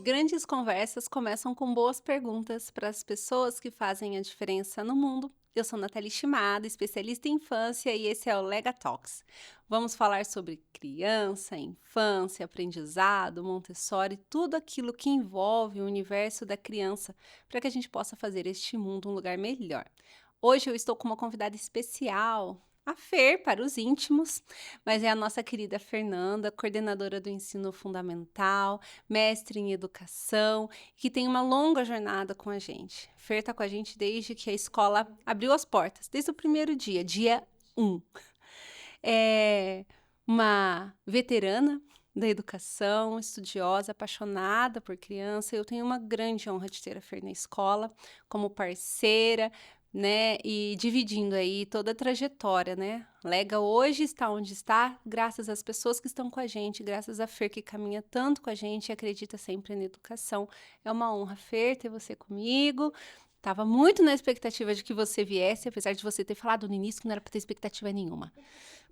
Grandes conversas começam com boas perguntas para as pessoas que fazem a diferença no mundo. Eu sou Nathalie Shimada, especialista em infância, e esse é o Lega Talks. Vamos falar sobre criança, infância, aprendizado, Montessori, tudo aquilo que envolve o universo da criança, para que a gente possa fazer este mundo um lugar melhor. Hoje eu estou com uma convidada especial, a Fer, para os íntimos, mas é a nossa querida Fernanda, coordenadora do ensino fundamental, mestre em educação, que tem uma longa jornada com a gente. Fer está com a gente desde que a escola abriu as portas, desde o primeiro dia, dia 1. É uma veterana da educação, estudiosa, apaixonada por criança. Eu tenho uma grande honra de ter a Fer na escola como parceira, né? E dividindo aí toda a trajetória, né? Lega hoje está onde está, graças às pessoas que estão com a gente, graças a Fer que caminha tanto com a gente e acredita sempre na educação. É uma honra, Fer, ter você comigo. Tava muito na expectativa de que você viesse, apesar de você ter falado no início que não era para ter expectativa nenhuma.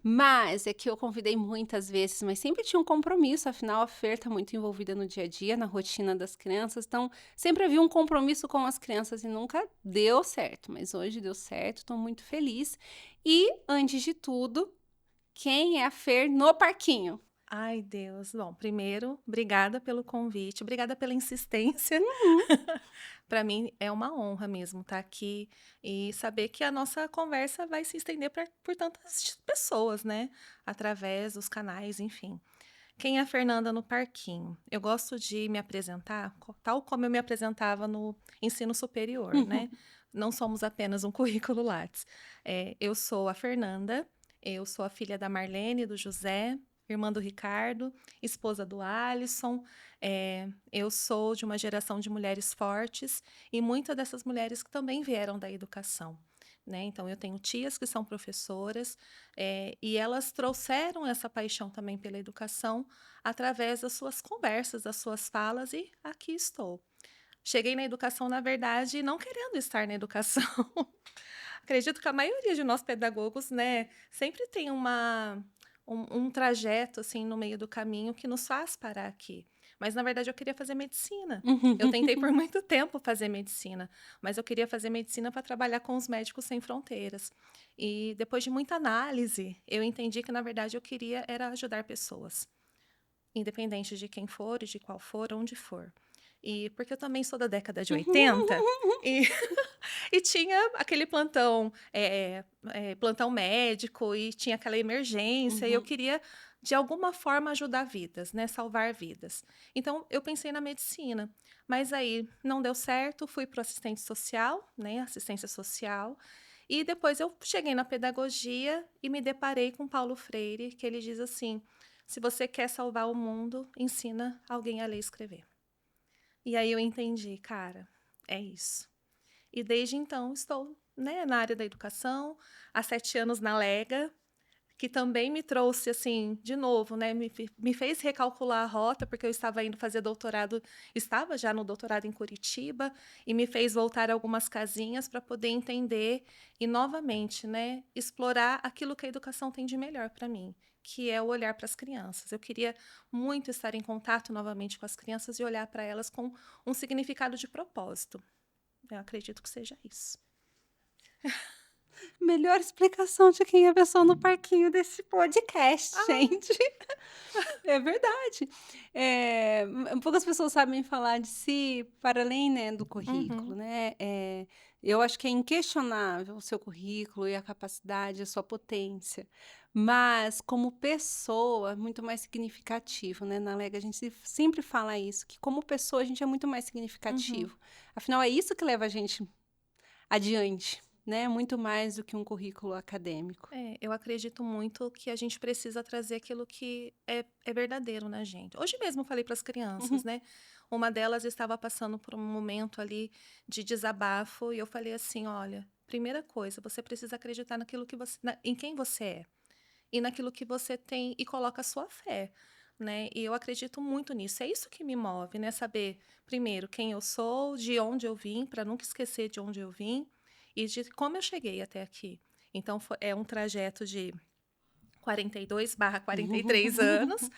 Mas é que eu convidei muitas vezes, mas sempre tinha um compromisso, afinal a Fer está muito envolvida no dia a dia, na rotina das crianças, então sempre havia um compromisso com as crianças e nunca deu certo, mas hoje deu certo, estou muito feliz. E, antes de tudo, quem é a Fer no parquinho? Ai, Deus. Bom, primeiro, obrigada pelo convite, obrigada pela insistência. Uhum. Para mim é uma honra mesmo estar aqui e saber que a nossa conversa vai se estender por tantas pessoas, né? Através dos canais, enfim. Quem é a Fernanda no parquinho? Eu gosto de me apresentar tal como eu me apresentava no ensino superior, né? Não somos apenas um currículo Lattes. Eu sou a Fernanda, eu sou a filha da Marlene e do José, irmã do Ricardo, esposa do Alisson. Eu sou de uma geração de mulheres fortes e muitas dessas mulheres que também vieram da educação. Né? Então, eu tenho tias que são professoras e elas trouxeram essa paixão também pela educação através das suas conversas, das suas falas, e aqui estou. Cheguei na educação, na verdade, não querendo estar na educação. Acredito que a maioria de nós pedagogos, né, sempre tem um trajeto assim no meio do caminho que nos faz parar aqui. Mas na verdade eu queria fazer medicina. Eu tentei por muito tempo fazer medicina, mas eu queria fazer medicina para trabalhar com os Médicos Sem Fronteiras. E depois de muita análise, eu entendi que na verdade eu queria era ajudar pessoas, independente de quem for, e de qual for, onde for. E porque eu também sou da década de 80 e e tinha aquele plantão, plantão médico, e tinha aquela emergência, e eu Uhum. queria, de alguma forma, ajudar vidas, né, salvar vidas. Então, eu pensei na medicina, mas aí não deu certo, fui para o assistente social, né, assistência social, e depois eu cheguei na pedagogia e me deparei com Paulo Freire, que ele diz assim: se você quer salvar o mundo, ensina alguém a ler e escrever. E aí eu entendi, cara, é isso. E desde então estou, né, na área da educação, há 7 anos na Lega, que também me trouxe, assim, de novo, né, me fez recalcular a rota, porque eu estava indo fazer doutorado, estava já no doutorado em Curitiba, e me fez voltar algumas casinhas para poder entender e, novamente, né, explorar aquilo que a educação tem de melhor para mim, que é o olhar para as crianças. Eu queria muito estar em contato novamente com as crianças e olhar para elas com um significado de propósito. Eu acredito que seja isso. Melhor explicação de quem é a pessoa no parquinho desse podcast, Ah, gente. É verdade. Poucas pessoas sabem falar de si para além, né, do currículo, uhum, né? Eu acho que é inquestionável o seu currículo e a capacidade, a sua potência, mas como pessoa, muito mais significativo, né? Na Lega a gente sempre fala isso, que como pessoa a gente é muito mais uhum. significativo. Afinal, é isso que leva a gente adiante, né? Muito mais do que um currículo acadêmico. Eu acredito muito que a gente precisa trazer aquilo que é verdadeiro na gente. Hoje mesmo eu falei para as crianças, né? Uma delas estava passando por um momento ali de desabafo e eu falei assim: olha, primeira coisa, você precisa acreditar naquilo que você, em quem você é e naquilo que você tem e coloca a sua fé. Né? E eu acredito muito nisso. É isso que me move, né? Saber, primeiro, quem eu sou, de onde eu vim, para nunca esquecer de onde eu vim e de como eu cheguei até aqui. Então, é um trajeto de 42/43 anos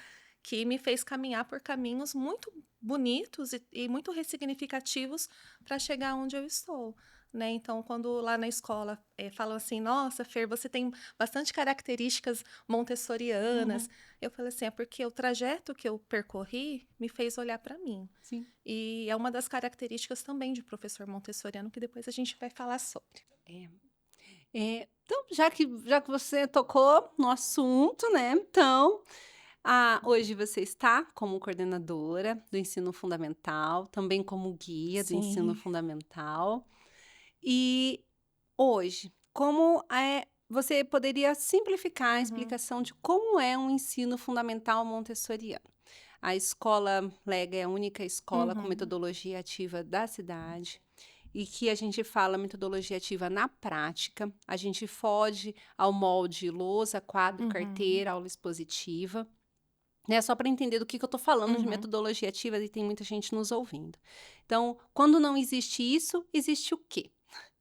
que me fez caminhar por caminhos muito bonitos e muito ressignificativos para chegar onde eu estou. Né? Então, quando lá na escola falam assim, nossa, Fer, você tem bastante características montessorianas, Uhum. eu falei assim, é porque o trajeto que eu percorri me fez olhar para mim. Sim. E é uma das características também de professor montessoriano, que depois a gente vai falar sobre. É. Então, já que você tocou no assunto, né, então, hoje você está como coordenadora do ensino fundamental, também como guia do ensino Sim. fundamental. E hoje, como você poderia simplificar a Uhum. explicação de como é um ensino fundamental montessoriano? A escola Lega é a única escola com Uhum. metodologia ativa da cidade. E que a gente fala metodologia ativa na prática, a gente foge ao molde lousa, quadro, Uhum. carteira, aula expositiva, né? Só para entender do que eu estou falando de Uhum. metodologia ativa e tem muita gente nos ouvindo. Então, quando não existe isso, existe o quê?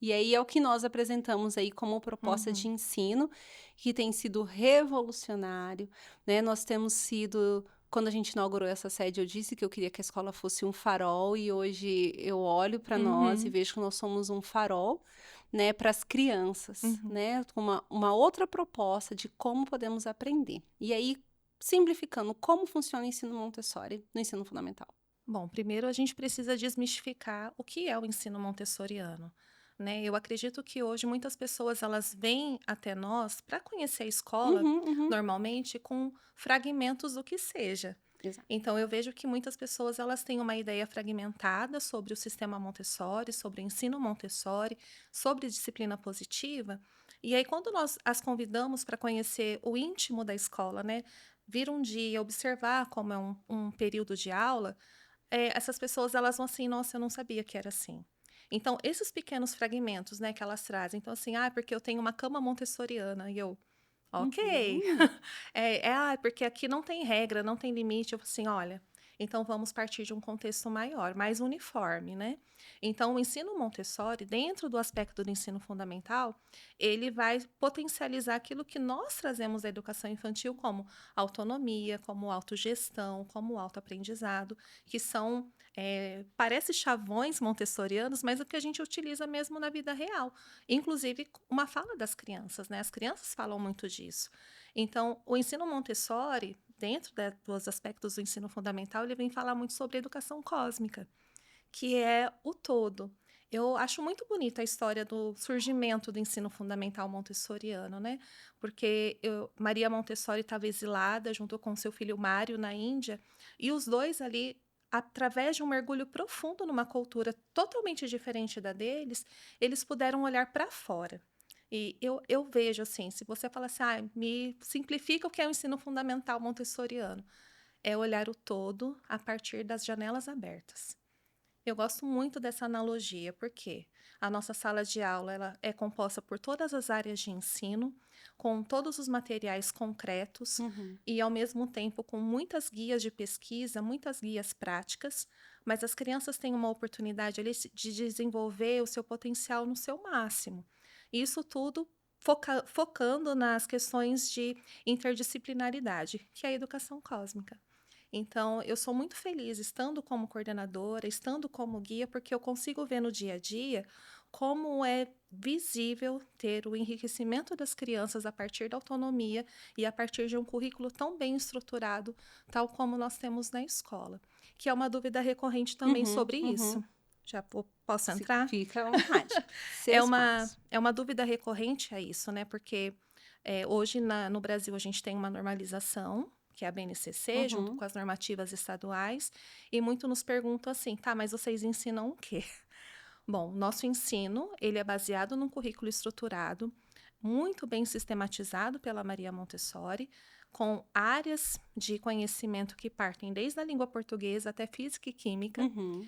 E aí é o que nós apresentamos aí como proposta de Uhum. ensino, que tem sido revolucionário, né? Nós temos sido, quando a gente inaugurou essa sede, eu disse que eu queria que a escola fosse um farol, e hoje eu olho para nós e Uhum. vejo que nós somos um farol, né, para as crianças, Uhum. né? Com uma outra proposta de como podemos aprender. E aí, simplificando, como funciona o ensino Montessori no ensino fundamental? Bom, primeiro a gente precisa desmistificar o que é o ensino montessoriano, né? Eu acredito que hoje muitas pessoas elas vêm até nós para conhecer a escola, Uhum, uhum. normalmente com fragmentos do que seja. Exato. Então eu vejo que muitas pessoas elas têm uma ideia fragmentada sobre o sistema Montessori, sobre o ensino Montessori, sobre disciplina positiva. E aí quando nós as convidamos para conhecer o íntimo da escola, né? Vir um dia, observar como é um período de aula, essas pessoas elas vão assim: "Nossa, eu não sabia que era assim". Então, esses pequenos fragmentos, né, que elas trazem, então assim: "Ah, porque eu tenho uma cama montessoriana", e eu: "Ok". Uhum. "Ah, porque aqui não tem regra, não tem limite", eu falo assim: "Olha, então vamos partir de um contexto maior, mais uniforme, né". Então, o ensino Montessori, dentro do aspecto do ensino fundamental, ele vai potencializar aquilo que nós trazemos da educação infantil como autonomia, como autogestão, como autoaprendizado, que são, parece chavões montessorianos, mas o que a gente utiliza mesmo na vida real. Inclusive, uma fala das crianças, né? As crianças falam muito disso. Então, o ensino Montessori, dentro dos aspectos do ensino fundamental, ele vem falar muito sobre educação cósmica, que é o todo. Eu acho muito bonita a história do surgimento do ensino fundamental montessoriano, né? Porque Maria Montessori estava exilada junto com seu filho Mário na Índia, e os dois ali, através de um mergulho profundo numa cultura totalmente diferente da deles, eles puderam olhar para fora. E eu vejo assim, se você fala assim, me simplifica o que é o ensino fundamental montessoriano, é olhar o todo a partir das janelas abertas. Eu gosto muito dessa analogia, porque a nossa sala de aula ela é composta por todas as áreas de ensino, com todos os materiais concretos Uhum. e, ao mesmo tempo, com muitas guias de pesquisa, muitas guias práticas, mas as crianças têm uma oportunidade ali de desenvolver o seu potencial no seu máximo. Isso tudo focando nas questões de interdisciplinaridade, que é a educação cósmica. Então, eu sou muito feliz estando como coordenadora, estando como guia, porque eu consigo ver no dia a dia como é visível ter o enriquecimento das crianças a partir da autonomia e a partir de um currículo tão bem estruturado, tal como nós temos na escola. Que é uma dúvida recorrente também Uhum, sobre uhum. isso. Posso entrar? Fica à vontade. Seu É espaço. uma dúvida recorrente a isso, né? Porque hoje no Brasil a gente tem uma normalização, que é a BNCC, junto Uhum. com as normativas estaduais, e muito nos perguntam assim, tá, mas vocês ensinam o quê? Bom, nosso ensino, ele é baseado num currículo estruturado, muito bem sistematizado pela Maria Montessori, com áreas de conhecimento que partem desde a língua portuguesa até física e química, Uhum.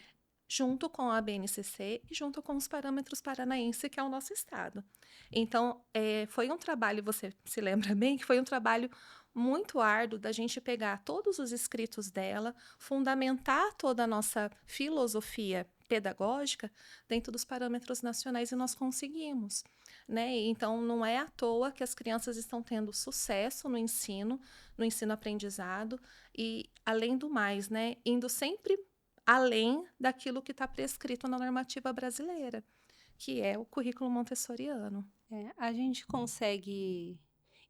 junto com a BNCC e junto com os parâmetros paranaense, que é o nosso estado. Então, foi um trabalho, você se lembra bem, que foi um trabalho muito árduo da gente pegar todos os escritos dela, fundamentar toda a nossa filosofia pedagógica dentro dos parâmetros nacionais e nós conseguimos, né? Então, não é à toa que as crianças estão tendo sucesso no ensino-aprendizado e, além do mais, né, indo sempre além daquilo que está prescrito na normativa brasileira, que é o currículo montessoriano. A gente consegue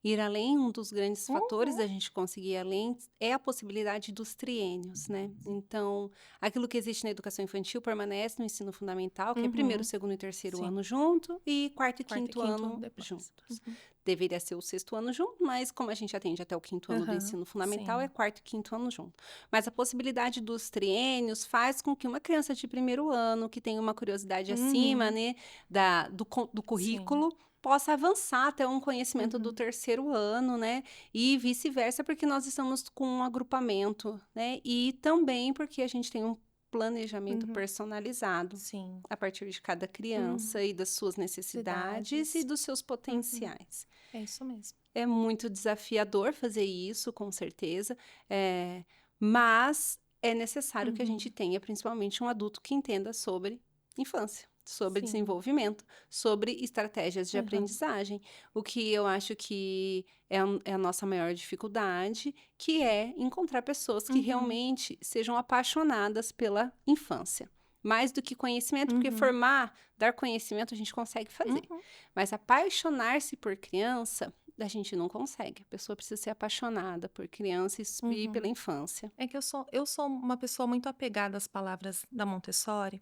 ir além, um dos grandes fatores Uhum, da gente conseguir ir além é a possibilidade dos triênios, né? Então, aquilo que existe na educação infantil permanece no ensino fundamental, que é primeiro, uhum, segundo e terceiro sim. ano junto, e quarto e Quarto e quinto quinto ano depois. juntos. Uhum. Deveria ser o sexto ano junto, mas como a gente atende até o quinto ano do Aham, ensino fundamental, é sim. quarto e quinto ano junto. Mas a possibilidade dos triênios faz com que uma criança de primeiro ano, que tem uma curiosidade acima, Uhum, né, do sim. currículo, possa avançar até um conhecimento do Uhum, terceiro ano, né? E vice-versa, porque nós estamos com um agrupamento, né? E também porque a gente tem um planejamento uhum, personalizado sim. a partir de cada criança Uhum. e das suas necessidades e Cidades. dos seus Uhum. potenciais. É isso mesmo. É muito desafiador fazer isso, com certeza, mas é necessário que a gente Uhum. tenha principalmente um adulto que entenda sobre infância, sobre Sim. desenvolvimento, sobre estratégias de Aham. aprendizagem. O que eu acho que é a nossa maior dificuldade, que é encontrar pessoas que Uhum. realmente sejam apaixonadas pela infância. Mais do que conhecimento, porque Uhum. formar, dar conhecimento a gente consegue fazer. Uhum. Mas apaixonar-se por criança, a gente não consegue. A pessoa precisa ser apaixonada por criança e pela Uhum. infância. É que eu sou uma pessoa muito apegada às palavras da Montessori,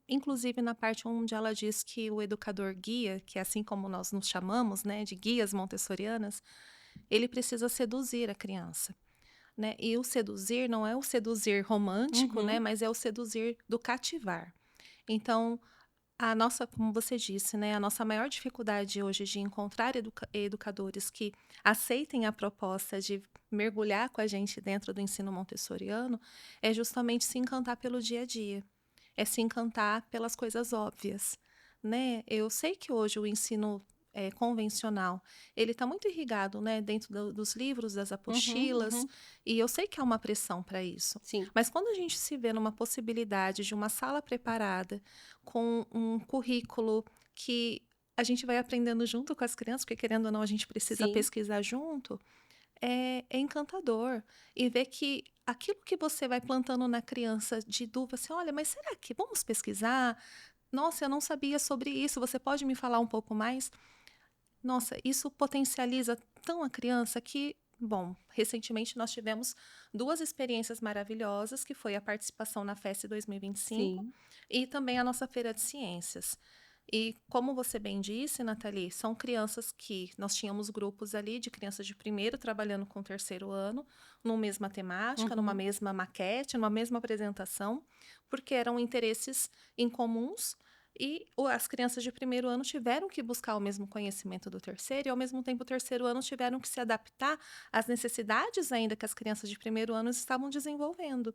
inclusive na parte onde ela diz que o educador guia, que é assim como nós nos chamamos, né, de guias montessorianas, ele precisa seduzir a criança, né? E o seduzir não é o seduzir romântico, né, Uhum, mas é o seduzir do cativar. Então, a nossa, como você disse, né, a nossa maior dificuldade hoje de encontrar educadores que aceitem a proposta de mergulhar com a gente dentro do ensino montessoriano é justamente se encantar pelo dia a dia, é se encantar pelas coisas óbvias, né? Eu sei que hoje o ensino convencional ele está muito irrigado, né, dentro dos livros, das uhum, apostilas, uhum. e eu sei que há uma pressão para isso. Sim, Mas quando a gente se vê numa possibilidade de uma sala preparada com um currículo que a gente vai aprendendo junto com as crianças, porque querendo ou não a gente precisa sim. pesquisar junto, é encantador. E ver que aquilo que você vai plantando na criança de dúvida, assim, olha, mas será que vamos pesquisar? Nossa, eu não sabia sobre isso, você pode me falar um pouco mais? Nossa, isso potencializa tão a criança que, bom, recentemente nós tivemos 2 experiências maravilhosas, que foi a participação na FESI 2025 Sim. e também a nossa feira de ciências. E como você bem disse, Nathalie, são crianças que nós tínhamos grupos ali de crianças de primeiro trabalhando com o terceiro ano, numa mesma temática, numa Uhum. mesma maquete, numa mesma apresentação, porque eram interesses em comuns e as crianças de primeiro ano tiveram que buscar o mesmo conhecimento do terceiro, e ao mesmo tempo o terceiro ano tiveram que se adaptar às necessidades ainda que as crianças de primeiro ano estavam desenvolvendo.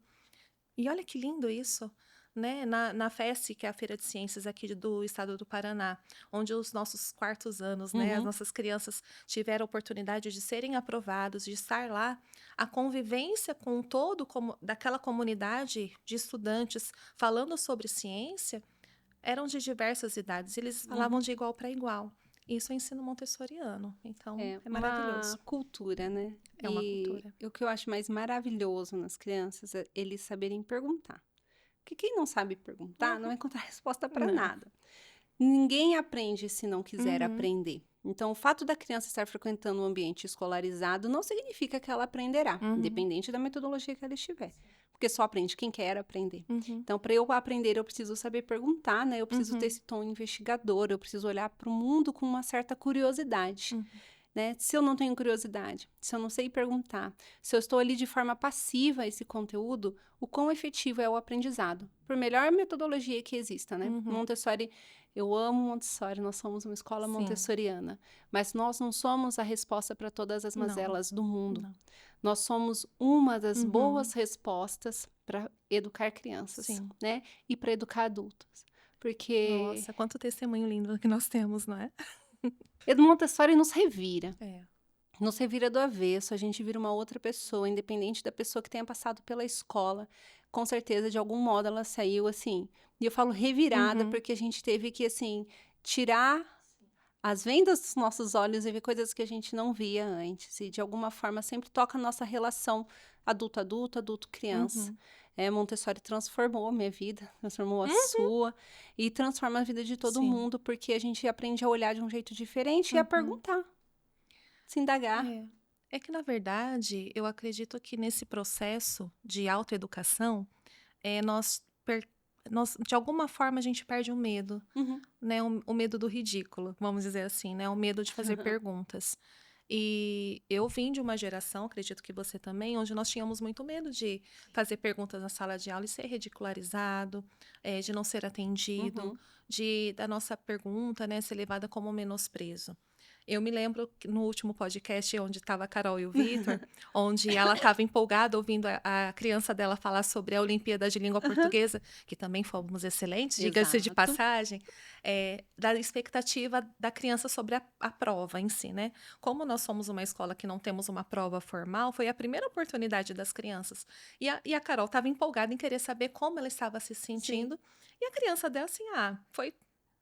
E olha que lindo isso, né? Na FESC, que é a Feira de Ciências aqui do estado do Paraná, onde os nossos quartos anos, né, as Uhum. nossas crianças tiveram a oportunidade de serem aprovados, de estar lá, a convivência com todo como daquela comunidade de estudantes falando sobre ciência eram de diversas idades, eles falavam Uhum. de igual para igual. Isso é ensino montessoriano, então É é uma maravilhoso. cultura, né? É uma E cultura. o que eu acho mais maravilhoso nas crianças é eles saberem perguntar. Porque quem não sabe perguntar não Uhum. vai encontrar resposta para Não. nada. Ninguém aprende se não quiser Uhum. aprender. Então, o fato da criança estar frequentando um ambiente escolarizado não significa que ela aprenderá, Uhum. independente da metodologia que ela estiver. Porque só aprende quem quer aprender. Uhum. Então, para eu aprender, eu preciso saber perguntar, né? Eu preciso ter Uhum. esse tom investigador, eu preciso olhar para o mundo com uma certa curiosidade. Uhum. Né? Se eu não tenho curiosidade, se eu não sei perguntar, se eu estou ali de forma passiva a esse conteúdo, o quão efetivo é o aprendizado? Por melhor metodologia que exista, né? Uhum. Montessori, eu amo Montessori, nós somos uma escola Sim. montessoriana, mas nós não somos a resposta para todas as Não, mazelas do mundo. não. Nós somos uma das Uhum. boas respostas para educar crianças, Sim. né? E para educar adultos. Porque Nossa, quanto testemunho lindo que nós temos, não é? Edu Montessori nos revira. É. Não se vira do avesso, a gente vira uma outra pessoa, independente da pessoa que tenha passado pela escola. com certeza, de algum modo, ela saiu assim. E eu falo revirada, Uhum. porque a gente teve que, assim, tirar as vendas dos nossos olhos e ver coisas que a gente não via antes. E, de alguma forma, sempre toca a nossa relação adulto-adulto, adulto-criança. Uhum. Montessori transformou a minha vida, transformou a Uhum. sua, e transforma a vida de todo Sim. mundo, porque a gente aprende a olhar de um jeito diferente e a Uhum. perguntar, se indagar. É. É que, na verdade, eu acredito que nesse processo de autoeducação, nós de alguma forma, a gente perde o medo, Uhum. né, o medo do ridículo, vamos dizer assim, né, o medo de fazer perguntas. E eu vim de uma geração, acredito que você também, onde nós tínhamos muito medo de fazer perguntas na sala de aula e ser ridicularizado, de não ser atendido, Uhum. da nossa pergunta, né, ser levada como um menosprezo. Eu me lembro que no último podcast onde estava a Carol e o Vitor, onde ela estava empolgada ouvindo a criança dela falar sobre a Olimpíada de Língua Aham. Portuguesa, que também fomos excelentes, diga-se de Exato. passagem, da expectativa da criança sobre a prova em si, né? Como nós somos uma escola que não temos uma prova formal, foi a primeira oportunidade das crianças. E a Carol estava empolgada em querer saber como ela estava se Sim. sentindo, e a criança dela assim, foi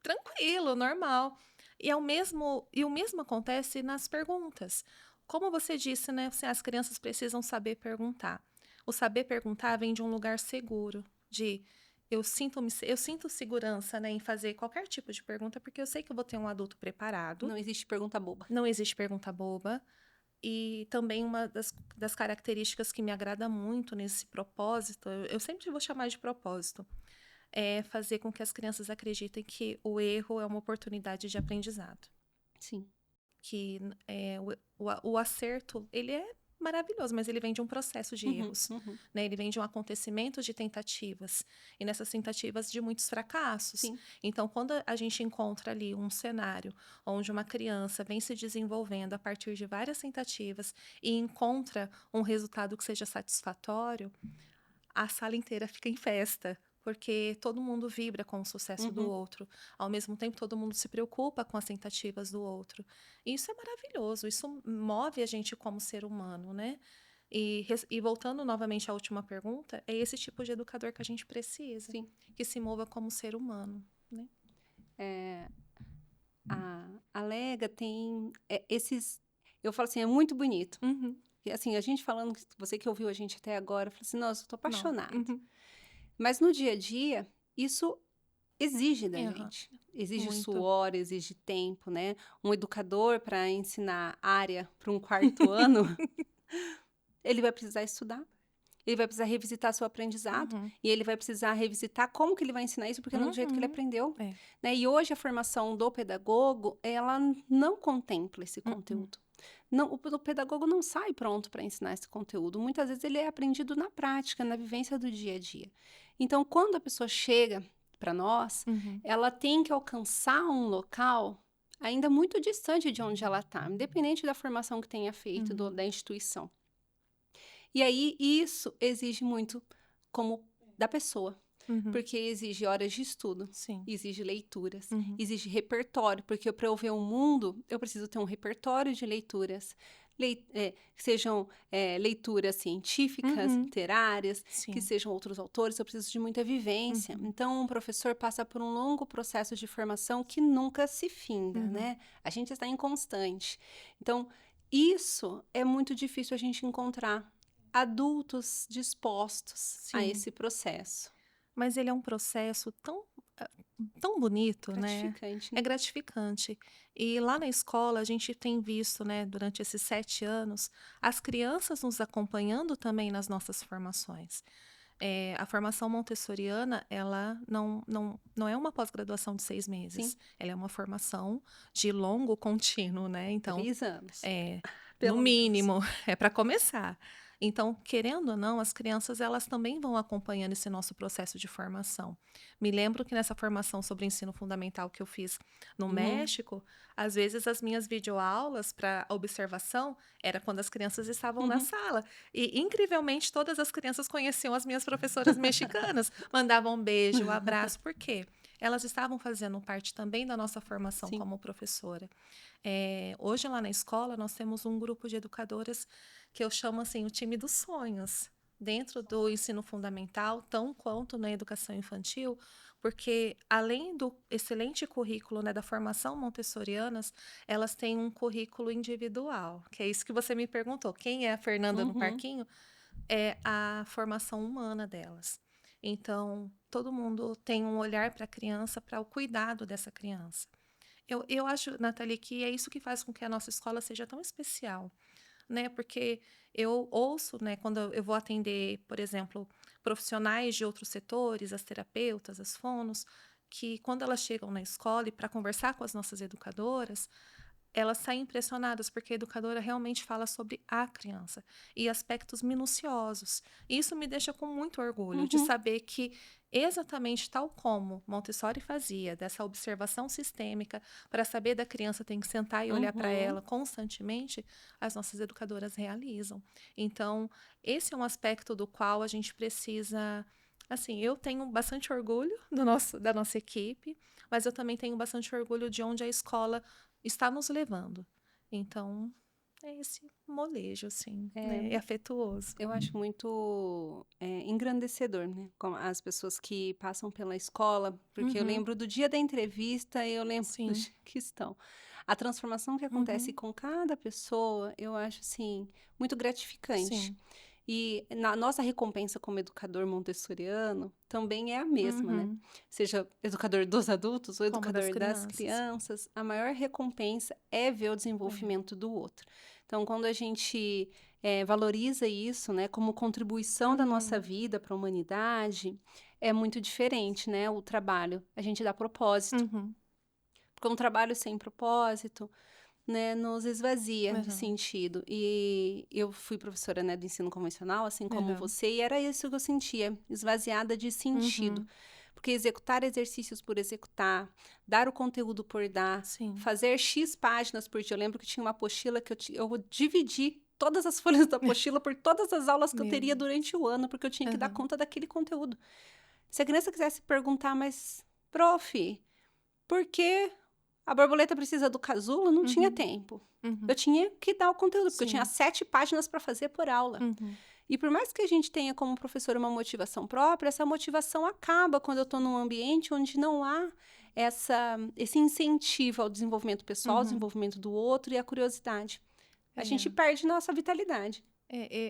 tranquilo, normal. E o mesmo acontece nas perguntas. Como você disse, né? Assim, as crianças precisam saber perguntar. O saber perguntar vem de um lugar seguro, de eu sinto segurança, né, em fazer qualquer tipo de pergunta, porque eu sei que eu vou ter um adulto preparado. Não existe pergunta boba. Não existe pergunta boba. E também uma das características que me agrada muito nesse propósito, eu sempre vou chamar de propósito, é fazer com que as crianças acreditem que o erro é uma oportunidade de aprendizado. Sim. Que o acerto, ele é maravilhoso, mas ele vem de um processo de Uhum. erros, Uhum. né? Ele vem de um acontecimento de tentativas, e nessas tentativas de muitos fracassos. Sim. Então, quando a gente encontra ali um cenário onde uma criança vem se desenvolvendo a partir de várias tentativas e encontra um resultado que seja satisfatório, a sala inteira fica em festa, porque todo mundo vibra com o sucesso do Uhum. outro. Ao mesmo tempo, todo mundo se preocupa com as tentativas do outro. E isso é maravilhoso, isso move a gente como ser humano, né? E voltando novamente à última pergunta, é esse tipo de educador que a gente precisa, Sim. que se mova como ser humano, né? É, a Lega tem esses. Eu falo assim, é muito bonito. Uhum. E, assim, a gente falando, você que ouviu a gente até agora, fala assim, nossa, eu tô Não. apaixonada. Uhum. Mas no dia a dia, isso exige da Aham. gente. Exige Muito. suor, exige tempo, né? Um educador para ensinar área para um quarto ano, ele vai precisar estudar. Ele vai precisar revisitar seu aprendizado Uhum. e ele vai precisar revisitar como que ele vai ensinar isso, porque não é do jeito que ele Uhum. aprendeu, É. né? E hoje a formação do pedagogo, ela não contempla esse Uhum. conteúdo. Não, o pedagogo não sai pronto para ensinar esse conteúdo. Muitas vezes ele é aprendido na prática, na vivência do dia a dia. Então, quando a pessoa chega para nós, Uhum. ela tem que alcançar um local ainda muito distante de onde ela está, independente da formação que tenha feito, Uhum. da instituição. E aí, isso exige muito como da pessoa, Uhum. porque exige horas de estudo, Sim. exige leituras, Uhum. exige repertório, porque para eu ver o mundo, eu preciso ter um repertório de leituras, que sejam leituras científicas, Uhum. literárias, que Sim. sejam outros autores, eu preciso de muita vivência. Uhum. Então, um professor passa por um longo processo de formação que nunca se finda, Uhum. né? A gente está em constante. Então, isso é muito difícil a gente encontrar adultos dispostos a Sim. esse processo. Mas ele é um processo tão bonito, né? Gratificante, É né? gratificante. E lá na escola a gente tem visto, né, durante esses 7 anos, as crianças nos acompanhando também nas nossas formações. A formação montessoriana, ela não é uma pós-graduação de 6 meses. Sim, Ela é uma formação de longo contínuo, né? Então, 3 anos, é, no pelo menos. mínimo, é para começar. Então, querendo ou não, as crianças elas também vão acompanhando esse nosso processo de formação. Me lembro que nessa formação sobre ensino fundamental que eu fiz no Uhum, México, às vezes as minhas videoaulas para observação era quando as crianças estavam na uhum. sala. E, incrivelmente, todas as crianças conheciam as minhas professoras mexicanas, mandavam um beijo, um abraço, por quê? Elas estavam fazendo parte também da nossa formação Sim, como professora. Hoje, lá na escola, nós temos um grupo de educadoras que eu chamo assim o time dos sonhos. dentro do ensino fundamental, tão quanto na educação infantil, porque além do excelente currículo, né, da formação montessorianas, elas têm um currículo individual, que é isso que você me perguntou. Quem é a Fernanda no Uhum, parquinho? É a formação humana delas. Então, todo mundo tem um olhar para a criança, para o cuidado dessa criança. Eu acho, Nathalie, que é isso que faz com que a nossa escola seja tão especial, né? Porque eu ouço, né, quando eu vou atender, por exemplo, profissionais de outros setores, as terapeutas, as fonos, que quando elas chegam na escola e para conversar com as nossas educadoras, elas saem impressionadas porque a educadora realmente fala sobre a criança e aspectos minuciosos. Isso me deixa com muito orgulho de uhum, saber que, exatamente tal como Montessori fazia, dessa observação sistêmica, para saber da criança tem que sentar e olhar para uhum. ela constantemente, as nossas educadoras realizam. Então, esse é um aspecto do qual a gente precisa. Assim, eu tenho bastante orgulho da nossa equipe, mas eu também tenho bastante orgulho de onde a escola está nos levando. Então, é esse molejo, assim, É, né? É afetuoso. eu acho muito engrandecedor, né? As pessoas que passam pela escola, porque eu Uhum, lembro do dia da entrevista e eu lembro do sim. dia que estão. A transformação que acontece Uhum, com cada pessoa, eu acho assim, muito gratificante. sim. E na nossa recompensa como educador montessoriano também é a mesma, né? Uhum, Seja educador dos adultos ou como das educador das crianças. crianças, a maior recompensa é ver o É. desenvolvimento do outro. Então, quando a gente valoriza isso, né, como contribuição da nossa Uhum, vida para a humanidade, é muito diferente, né? O trabalho, a gente dá propósito. uhum, Porque um trabalho sem propósito, né, nos esvazia de aham, sentido. E eu fui professora, né, do ensino convencional, assim como aham, você, e era isso que eu sentia, esvaziada de sentido. uhum, Porque executar exercícios por executar, dar o conteúdo por dar, sim. fazer X páginas por dia. Eu lembro que tinha uma apostila que eu dividi todas as folhas da apostila por todas as aulas que eu Meu teria Deus. durante o ano, porque eu tinha que dar Aham, conta daquele conteúdo. Se a criança quisesse perguntar, mas, prof, por que a borboleta precisa do casulo? Não tinha uhum, tempo. Eu uhum, tinha que dar o conteúdo, porque eu tinha sim. 7 páginas para fazer por aula. Uhum, E por mais que a gente tenha como professor uma motivação própria, essa motivação acaba quando eu estou num ambiente onde não há esse incentivo ao desenvolvimento pessoal, ao uhum. desenvolvimento do outro e à curiosidade. A gente É. perde nossa vitalidade.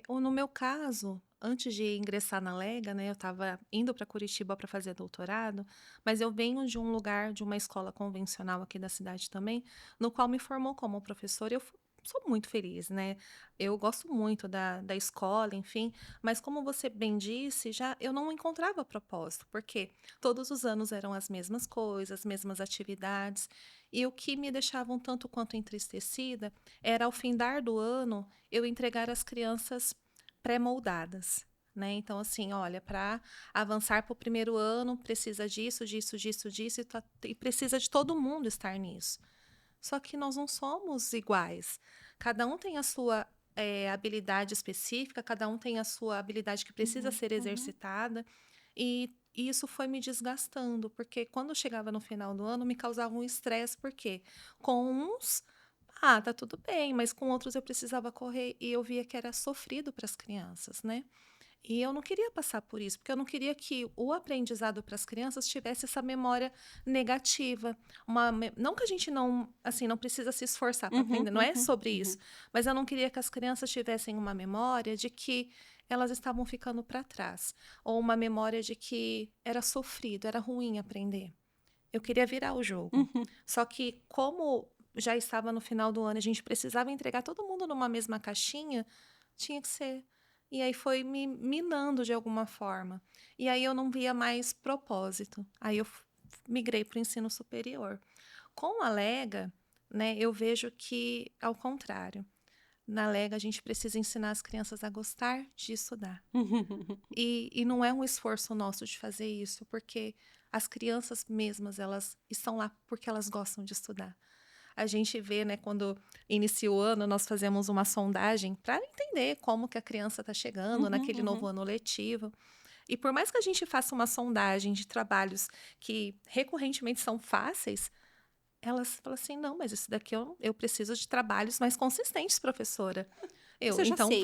Ou no meu caso, antes de ingressar na Lega, né, eu estava indo para Curitiba para fazer doutorado, mas eu venho de um lugar, de uma escola convencional aqui da cidade também, no qual me formou como professora. Sou muito feliz, né? Eu gosto muito da escola, enfim, mas como você bem disse, já eu não encontrava propósito, porque todos os anos eram as mesmas coisas, as mesmas atividades, e o que me deixava um tanto quanto entristecida era ao findar do ano eu entregar as crianças pré-moldadas, né? Então, assim, olha, para avançar para o primeiro ano, precisa disso, disso, disso, disso, e precisa de todo mundo estar nisso. Só que nós não somos iguais. Cada um tem a sua habilidade específica, cada um tem a sua habilidade que precisa Uhum, ser uhum, exercitada, e isso foi me desgastando, porque quando chegava no final do ano, me causava um estresse, porque com uns tá tudo bem, mas com outros eu precisava correr e eu via que era sofrido para as crianças, né? E eu não queria passar por isso, porque eu não queria que o aprendizado para as crianças tivesse essa memória negativa. Não que a gente não, assim, não precisa se esforçar para uhum, aprender, não é uhum, sobre isso, uhum, mas eu não queria que as crianças tivessem uma memória de que elas estavam ficando para trás, ou uma memória de que era sofrido, era ruim aprender. Eu queria virar o jogo. uhum, Só que como já estava no final do ano, a gente precisava entregar todo mundo numa mesma caixinha, tinha que ser. E aí foi me minando de alguma forma. E aí eu não via mais propósito. Aí eu migrei para o ensino superior. Com a Lega, né, eu vejo que, ao contrário, na Lega a gente precisa ensinar as crianças a gostar de estudar. uhum, E não é um esforço nosso de fazer isso, porque as crianças mesmas, elas estão lá porque elas gostam de estudar. A gente vê, né, quando inicia o ano, nós fazemos uma sondagem para entender como que a criança está chegando uhum, naquele novo uhum. ano letivo. E por mais que a gente faça uma sondagem de trabalhos que recorrentemente são fáceis, elas falam assim, não, mas isso daqui eu preciso de trabalhos mais consistentes, professora. Isso Eu, eu já então sei.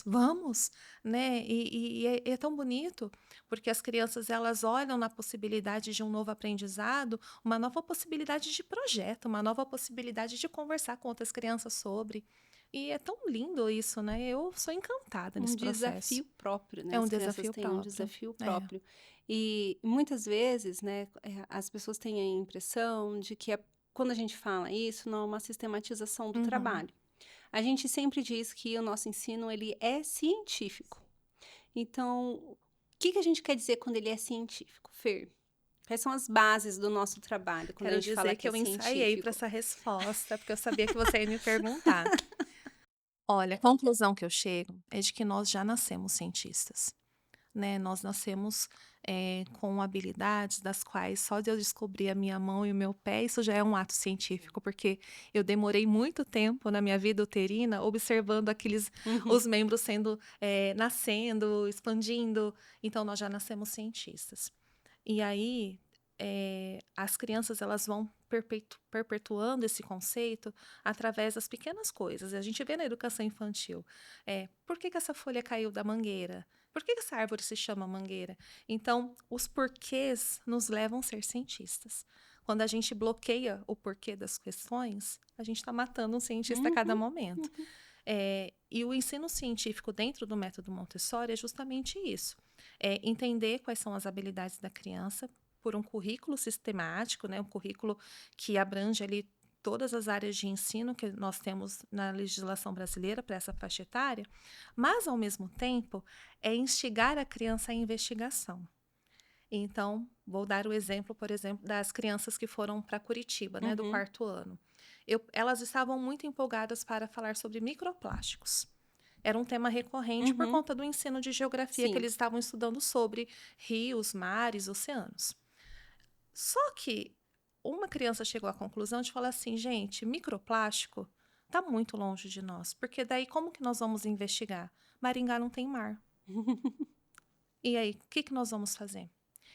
vamos, né? E é tão bonito, porque as crianças elas olham na possibilidade de um novo aprendizado, uma nova possibilidade de projeto, uma nova possibilidade de conversar com outras crianças sobre. E é tão lindo isso, né? Eu sou encantada Um nesse processo. desafio próprio, né, É um as crianças desafio têm um próprio. desafio É. próprio. E muitas vezes, né, as pessoas têm a impressão de que quando a gente fala isso, não é uma sistematização do Uhum. trabalho. A gente sempre diz que o nosso ensino ele é científico. Então, o que que a gente quer dizer quando ele é científico, Fer? Quais são as bases do nosso trabalho quando a Quero gente fala dizer que que é eu ensaiei para científico? essa resposta, porque eu sabia que você ia me perguntar. Olha, a conclusão que eu chego é de que nós já nascemos cientistas. Né, nós nascemos, com habilidades das quais só de eu descobrir a minha mão e o meu pé, isso já é um ato científico, porque eu demorei muito tempo na minha vida uterina observando aqueles Uhum, os membros sendo, nascendo, expandindo, então nós já nascemos cientistas. E aí, as crianças elas vão perpetuando esse conceito através das pequenas coisas. A gente vê na educação infantil, por que que essa folha caiu da mangueira? Por que que essa árvore se chama mangueira? Então, os porquês nos levam a ser cientistas. Quando a gente bloqueia o porquê das questões, a gente está matando um cientista a cada uhum, momento. uhum. E o ensino científico dentro do método Montessori é justamente isso: é entender quais são as habilidades da criança por um currículo sistemático, né, um currículo que abrange ali todas as áreas de ensino que nós temos na legislação brasileira para essa faixa etária, mas, ao mesmo tempo, é instigar a criança à investigação. Então, vou dar o exemplo, por exemplo, das crianças que foram para Curitiba, né, do Uhum, quarto ano. Elas estavam muito empolgadas para falar sobre microplásticos. Era um tema recorrente por uhum. conta do ensino de geografia que Sim. eles estavam estudando sobre rios, mares, oceanos. Só que uma criança chegou à conclusão de falar assim, gente, microplástico está muito longe de nós, porque daí como que nós vamos investigar? Maringá não tem mar. E aí, o que que nós vamos fazer?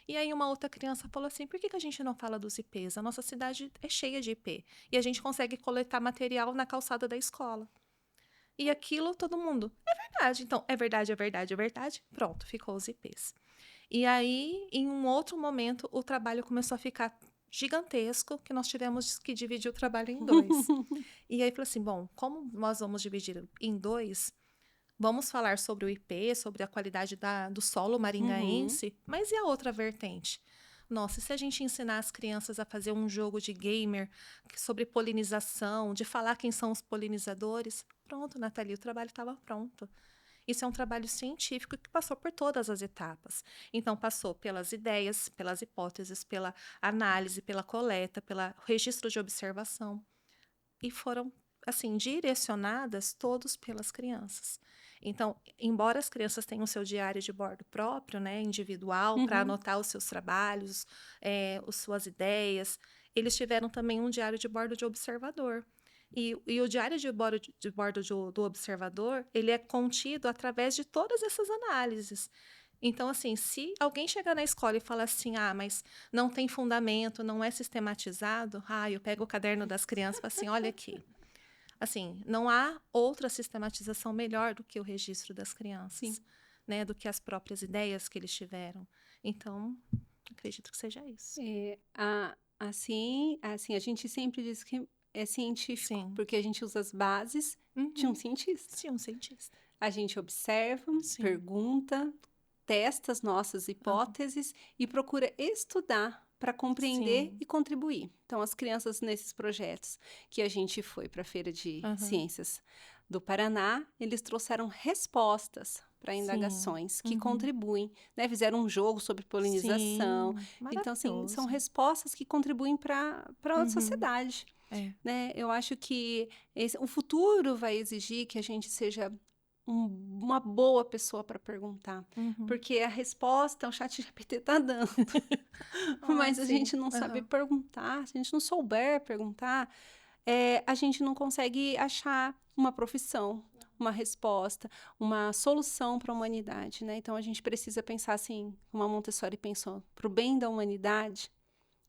E aí uma outra criança falou assim, por que que a gente não fala dos IPs? A nossa cidade é cheia de IP. E a gente consegue coletar material na calçada da escola. E aquilo todo mundo, é verdade. Então, é verdade, é verdade, é verdade. Pronto, ficou os IPs. E aí, em um outro momento, o trabalho começou a ficar gigantesco, que nós tivemos que dividir o trabalho em dois. E aí, falou assim: bom, como nós vamos dividir em dois, vamos falar sobre o IP, sobre a qualidade do solo Uhum. maringaense, mas e a outra vertente? Nossa, e se a gente ensinar as crianças a fazer um jogo de gamer sobre polinização, de falar quem são os polinizadores? Pronto, Nathalie, o trabalho estava pronto. Isso é um trabalho científico que passou por todas as etapas. Então, passou pelas ideias, pelas hipóteses, pela análise, pela coleta, pelo registro de observação. E foram, assim, direcionadas todos pelas crianças. Então, embora as crianças tenham seu diário de bordo próprio, né, individual, para Uhum. anotar os seus trabalhos, as suas ideias, eles tiveram também um diário de bordo de observador. E o diário de bordo do observador, ele é contido através de todas essas análises. Então, assim, se alguém chegar na escola e falar assim, ah, mas não tem fundamento, não é sistematizado, ah, eu pego o caderno das crianças e falo assim, olha aqui. Assim, não há outra sistematização melhor do que o registro das Sim. crianças, né, do que as próprias ideias que eles tiveram. Então, acredito que seja isso. Assim, a gente sempre diz que é científico, Sim. porque a gente usa as bases de um Uhum. cientista. Sim, um cientista. A gente observa, Sim. pergunta, testa as nossas Aham. hipóteses e procura estudar para compreender Sim. e contribuir. Então, as crianças nesses projetos que a gente foi para a Feira de Aham. Ciências do Paraná, eles trouxeram respostas para Sim. indagações que Uhum. contribuem, né? Fizeram um jogo sobre polinização. Sim. Então, assim, são Maravilhoso. respostas que contribuem para a Uhum. sociedade, É. né? Eu acho que o futuro vai exigir que a gente seja uma boa pessoa para perguntar, Uhum. porque a resposta o ChatGPT está dando, Ai, mas a sim. gente não sabe Aham. perguntar, se a gente não souber perguntar, a gente não consegue achar uma profissão, uma resposta, uma solução para a humanidade, né? Então a gente precisa pensar assim, como a Montessori pensou, para o bem da humanidade,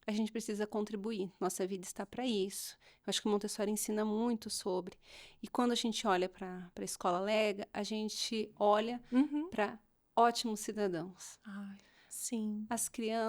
a gente precisa contribuir. Nossa vida está para isso. Eu acho que o Montessori ensina muito sobre. E quando a gente olha para a escola Lega, a gente olha Uhum. para ótimos cidadãos. Ai, sim. As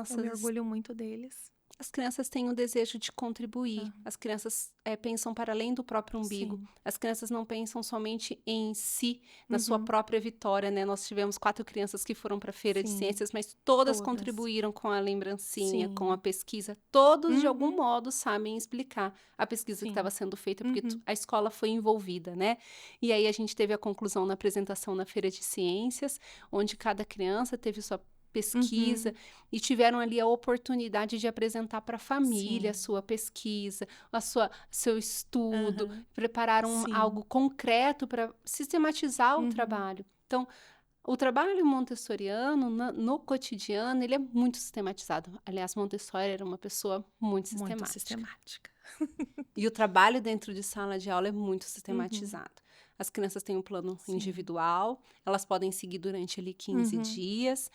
Eu me crianças orgulho muito deles. As crianças têm o desejo de contribuir. Ah, As crianças pensam para além do próprio umbigo. sim. As crianças não pensam somente em si, na sua Uhum. própria vitória, né? Nós tivemos 4 crianças que foram para a feira de Sim, ciências, mas todas todas. contribuíram com a lembrancinha, com a Sim. pesquisa. Todos, de algum Uhum. modo, sabem explicar a pesquisa que estava Sim. sendo feita, porque Uhum. a escola foi envolvida, né? E aí a gente teve a conclusão na apresentação na feira de ciências, onde cada criança teve sua pesquisa Uhum. e tiveram ali a oportunidade de apresentar para a família a Sim. sua pesquisa, seu estudo, Aham. prepararam Sim. algo concreto para sistematizar o Uhum. trabalho. Então, o trabalho montessoriano, no cotidiano, ele é muito sistematizado. Aliás, Montessori era uma pessoa muito Muito sistemática. sistemática. E o trabalho dentro de sala de aula é muito Uhum. sistematizado. As crianças têm um plano Sim. individual, elas podem seguir durante ali 15 Uhum. dias,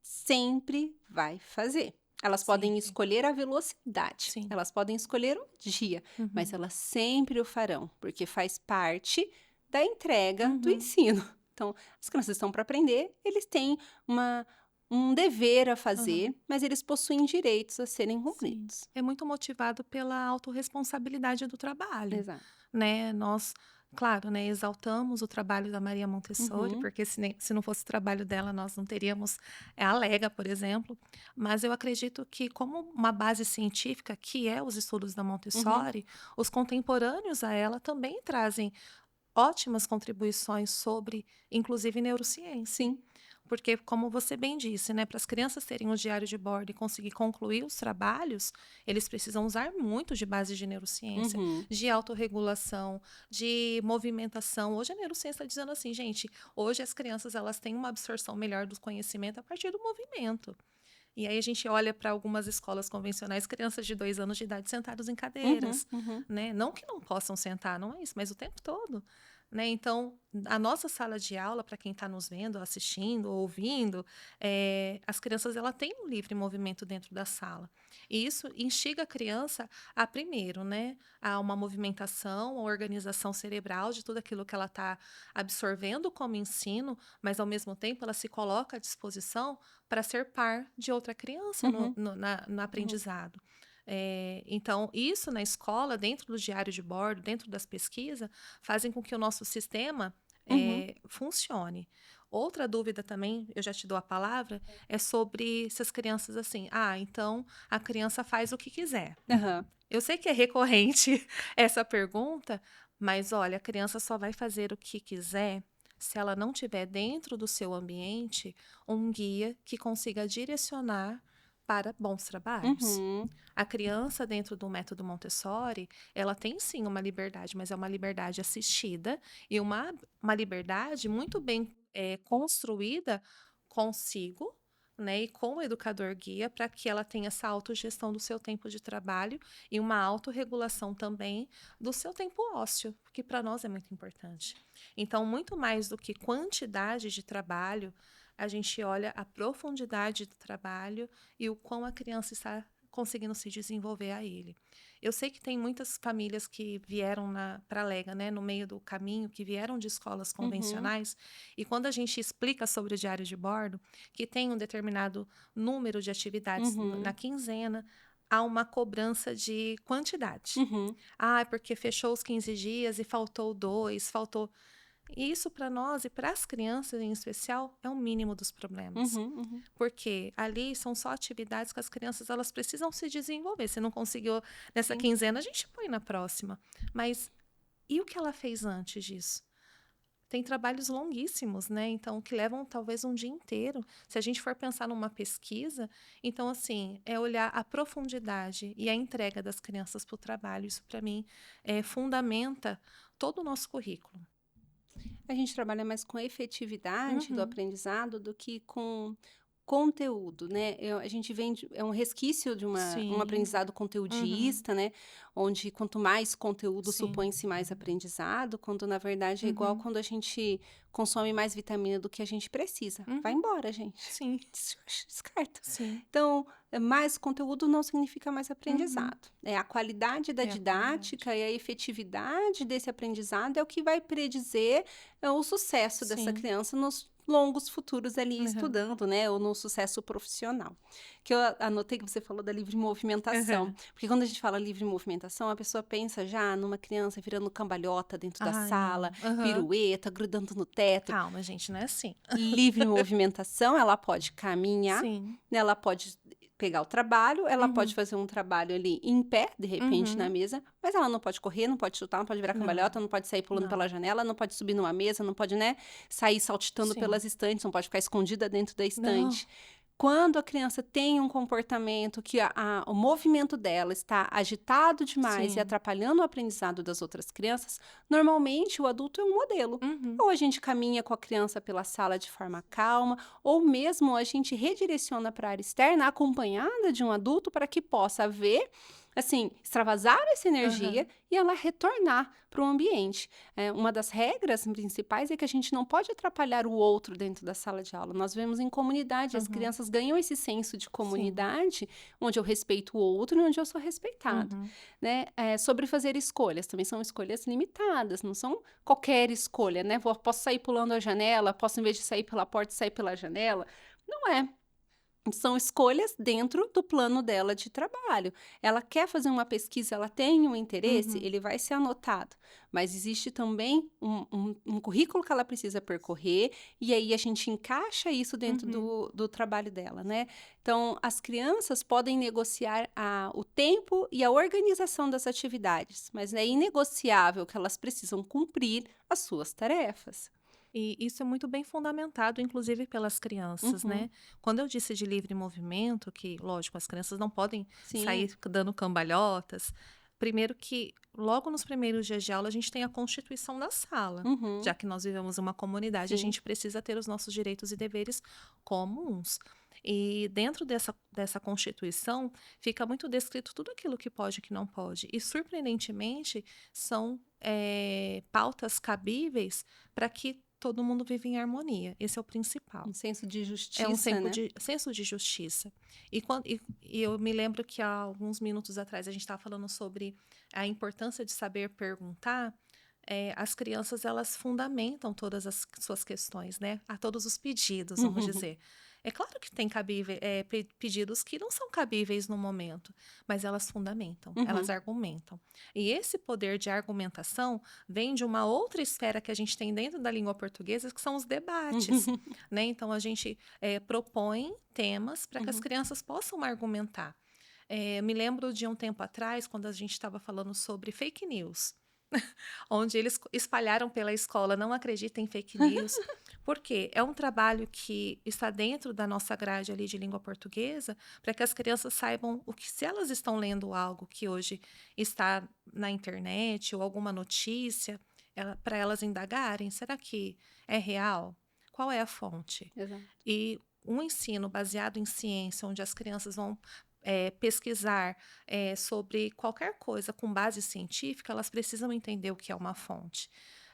sempre vai fazer. Elas podem Sempre. escolher a velocidade, Sim. elas podem escolher o dia, mas Uhum. elas sempre o farão, porque faz parte da entrega do Uhum. ensino. Então, as crianças estão para aprender, eles têm uma, um dever a Aham. fazer, mas eles possuem direitos a serem Sim. cumpridos. É muito motivado pela autorresponsabilidade do trabalho, Exato. né. Nós, claro, né, exaltamos o trabalho da Maria Montessori, Uhum, porque se não fosse o trabalho dela, nós não teríamos a Lega, por exemplo. Mas eu acredito que como uma base científica, que é os estudos da uhum, Montessori, os contemporâneos a ela também trazem ótimas contribuições sobre, inclusive, neurociência. sim. Porque, como você bem disse, né, para as crianças terem o diário de bordo e conseguir concluir os trabalhos, eles precisam usar muito de base de neurociência, Uhum, de autorregulação, de movimentação. Hoje a neurociência está dizendo assim, gente, hoje as crianças elas têm uma absorção melhor do conhecimento a partir do movimento. E aí a gente olha para algumas escolas convencionais, crianças de 2 anos de idade sentadas em uhum, cadeiras, uhum, né? Não que não possam sentar, não é isso, mas o tempo todo, né? Então, a nossa sala de aula, para quem está nos vendo, assistindo, ouvindo, as crianças ela têm um livre movimento dentro da sala. E isso instiga a criança a primeiro, né? A uma movimentação, a organização cerebral de tudo aquilo que ela está absorvendo como ensino, mas ao mesmo tempo ela se coloca à disposição para ser par de outra criança uhum, no uhum, aprendizado. Então, isso na escola, dentro do diário de bordo, dentro das pesquisas, fazem com que o nosso sistema uhum. funcione. Outra dúvida também, eu já te dou a palavra, é sobre se as crianças assim, então a criança faz o que quiser. Aham. Eu sei que é recorrente essa pergunta, mas olha, a criança só vai fazer o que quiser se ela não tiver dentro do seu ambiente um guia que consiga direcionar para bons trabalhos. Uhum, A criança, dentro do método Montessori, ela tem sim uma liberdade, mas é uma liberdade assistida e uma liberdade muito bem construída consigo, né, e com o educador guia para que ela tenha essa autogestão do seu tempo de trabalho e uma autorregulação também do seu tempo ósseo, que para nós é muito importante. Então, muito mais do que quantidade de trabalho, a gente olha a profundidade do trabalho e o quão a criança está conseguindo se desenvolver a ele. Eu sei que tem muitas famílias que vieram para a Lega, né, no meio do caminho, que vieram de escolas uhum, convencionais, e quando a gente explica sobre o diário de bordo, que tem um determinado número de atividades na uhum, quinzena, há uma cobrança de quantidade. uhum, Ah, é porque fechou os 15 dias e faltou dois, faltou. E isso para nós e para as crianças em especial é o mínimo dos problemas. uhum, uhum. Porque ali são só atividades que as crianças elas precisam se desenvolver. Se não conseguiu nessa Sim. quinzena, a gente põe na próxima. Mas e o que ela fez antes disso? Tem trabalhos longuíssimos, né? Então, que levam talvez um dia inteiro. Se a gente for pensar numa pesquisa, então, assim, é olhar a profundidade e a entrega das crianças para o trabalho. Isso, para mim, fundamenta todo o nosso currículo. A gente trabalha mais com a efetividade do Uhum, aprendizado do que com conteúdo, né? A gente é um resquício de um Sim. aprendizado Uhum. conteudista, né? Onde quanto mais conteúdo Sim. supõe-se mais aprendizado, quando na verdade é igual Uhum. quando a gente consome mais vitamina do que a gente precisa. Vai Uhum. embora, gente. Sim. Descarta. Sim. Então, mais conteúdo não significa mais Uhum. aprendizado. É a qualidade da É a qualidade. didática e a efetividade desse aprendizado é o que vai predizer o sucesso dessa Sim. criança nos longos futuros ali Aham. estudando, né, ou no sucesso profissional. Que eu anotei que você falou da livre movimentação, Aham. porque quando a gente fala livre movimentação, a pessoa pensa já numa criança virando cambalhota dentro da Ai, sala, não. Aham. pirueta, grudando no teto. Calma, gente, não é assim. Livre movimentação, ela pode caminhar, Sim. né, ela pode pegar o trabalho, ela pode Uhum. fazer um trabalho ali em pé, de repente, na Uhum. mesa, mas ela não pode correr, não pode chutar, não pode virar Não, cambalhota, não pode sair pulando não. pela janela, não pode subir numa mesa, não pode, né, sair saltitando Sim. pelas estantes, não pode ficar escondida dentro da Não. estante. Quando a criança tem um comportamento que o movimento dela está agitado demais e Sim. atrapalhando o aprendizado das outras crianças, normalmente o adulto é um modelo. Uhum. Ou a gente caminha com a criança pela sala de forma calma, ou mesmo a gente redireciona para a área externa, acompanhada de um adulto, para que possa ver, assim, extravasar essa energia Aham. e ela retornar para o ambiente. Uma das regras principais é que a gente não pode atrapalhar o outro dentro da sala de aula. Nós vemos em comunidade, as Uhum. crianças ganham esse senso de Sim. comunidade, onde eu respeito o outro e onde eu sou respeitado. Uhum. Né? Sobre fazer escolhas, também são escolhas limitadas, não são qualquer escolha, né? Posso sair pulando a janela, posso, em vez de sair pela porta, sair pela janela. Não é. São escolhas dentro do plano dela de trabalho. Ela quer fazer uma pesquisa, ela tem um interesse, Uhum. ele vai ser anotado. Mas existe também um currículo que ela precisa percorrer, e aí a gente encaixa isso dentro Uhum. do trabalho dela, né? Então, as crianças podem negociar o tempo e a organização das atividades, mas é inegociável que elas precisam cumprir as suas tarefas. E isso é muito bem fundamentado, inclusive pelas crianças, Uhum, né? Quando eu disse de livre movimento, que, lógico, as crianças não podem sim. sair dando cambalhotas. Primeiro que, logo nos primeiros dias de aula, a gente tem a constituição da sala. Já Uhum, que nós vivemos em uma comunidade, a sim. gente precisa ter os nossos direitos e deveres comuns. E dentro dessa constituição, fica muito descrito tudo aquilo que pode e que não pode. E, surpreendentemente, são pautas cabíveis para que todo mundo vive em harmonia. Esse é o principal. Um senso de É um justiça, né? senso de justiça. E eu me lembro que há alguns minutos atrás a gente estava falando sobre a importância de saber perguntar. As crianças, elas fundamentam todas as suas questões, né? A todos os pedidos, vamos dizer. É claro que tem pedidos que não são cabíveis no momento, mas elas fundamentam, elas Uhum. argumentam. E esse poder de argumentação vem de uma outra esfera que a gente tem dentro da língua portuguesa, que são os debates, Uhum. né? Então, a gente propõe temas para que as Uhum. crianças possam argumentar. Me lembro de um tempo atrás, quando a gente estava falando sobre fake news, onde eles espalharam pela escola, não acreditem em fake news, porque é um trabalho que está dentro da nossa grade ali de língua portuguesa, para que as crianças saibam o que, se elas estão lendo algo que hoje está na internet ou alguma notícia, para elas indagarem, será que é real? Qual é a fonte? Exato. E um ensino baseado em ciência, onde as crianças vão pesquisar sobre qualquer coisa com base científica, elas precisam entender o que é uma fonte.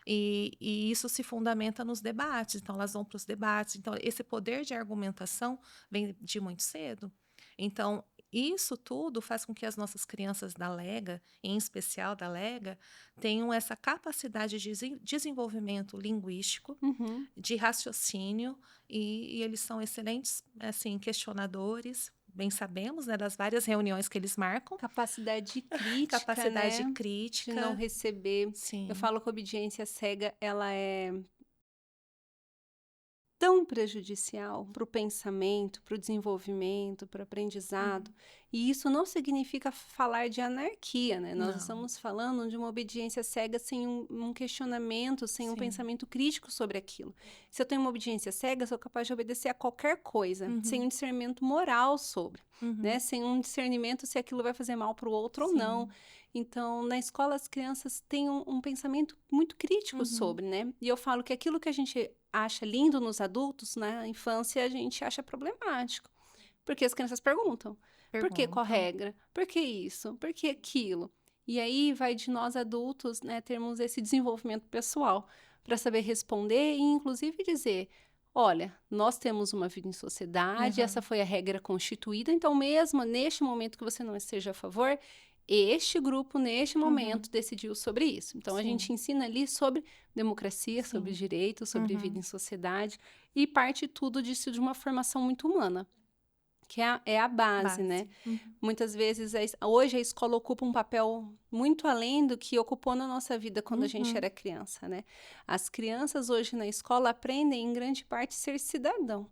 E isso se fundamenta nos debates, então elas vão para os debates. Então, esse poder de argumentação vem de muito cedo. Então, isso tudo faz com que as nossas crianças da Lega, em especial da Lega, tenham essa capacidade de desenvolvimento linguístico, Uhum. de raciocínio, e eles são excelentes, assim, questionadores, bem sabemos, né, das várias reuniões que eles marcam, Capacidade crítica, capacidade né? De não crítica, receber. Eu sim. falo que a obediência cega, ela é tão prejudicial para o pensamento, para o desenvolvimento, para o aprendizado. Uhum. E isso não significa falar de anarquia, né? Nós Não, estamos falando de uma obediência cega sem um questionamento, sem um sim. pensamento crítico sobre aquilo. Se eu tenho uma obediência cega, eu sou capaz de obedecer a qualquer coisa, sem Uhum, um discernimento moral sobre, né? uhum, Sem um discernimento se aquilo vai fazer mal para o outro ou não. sim. Então, na escola, as crianças têm um pensamento muito crítico Uhum, sobre, né? E eu falo que aquilo que a gente acha lindo nos adultos, na infância a gente acha problemático. Porque as crianças perguntam: por que qual Perguntam. regra? Por que isso? Por que aquilo? E aí vai de nós adultos, né, termos esse desenvolvimento pessoal para saber responder e, inclusive, dizer: olha, nós temos uma vida em sociedade, essa Aham. foi a regra constituída, então, mesmo neste momento que você não esteja a favor, este grupo, neste Uhum. momento, decidiu sobre isso. Então, a Sim, gente ensina ali sobre democracia, sobre sim. direitos, sobre vida Uhum. em sociedade, e parte tudo disso de uma formação muito humana. Que é a base, né. Base. Uhum. Muitas vezes hoje a escola ocupa um papel muito além do que ocupou na nossa vida quando a gente Uhum. era criança, né. As crianças hoje na escola aprendem em grande parte ser cidadão.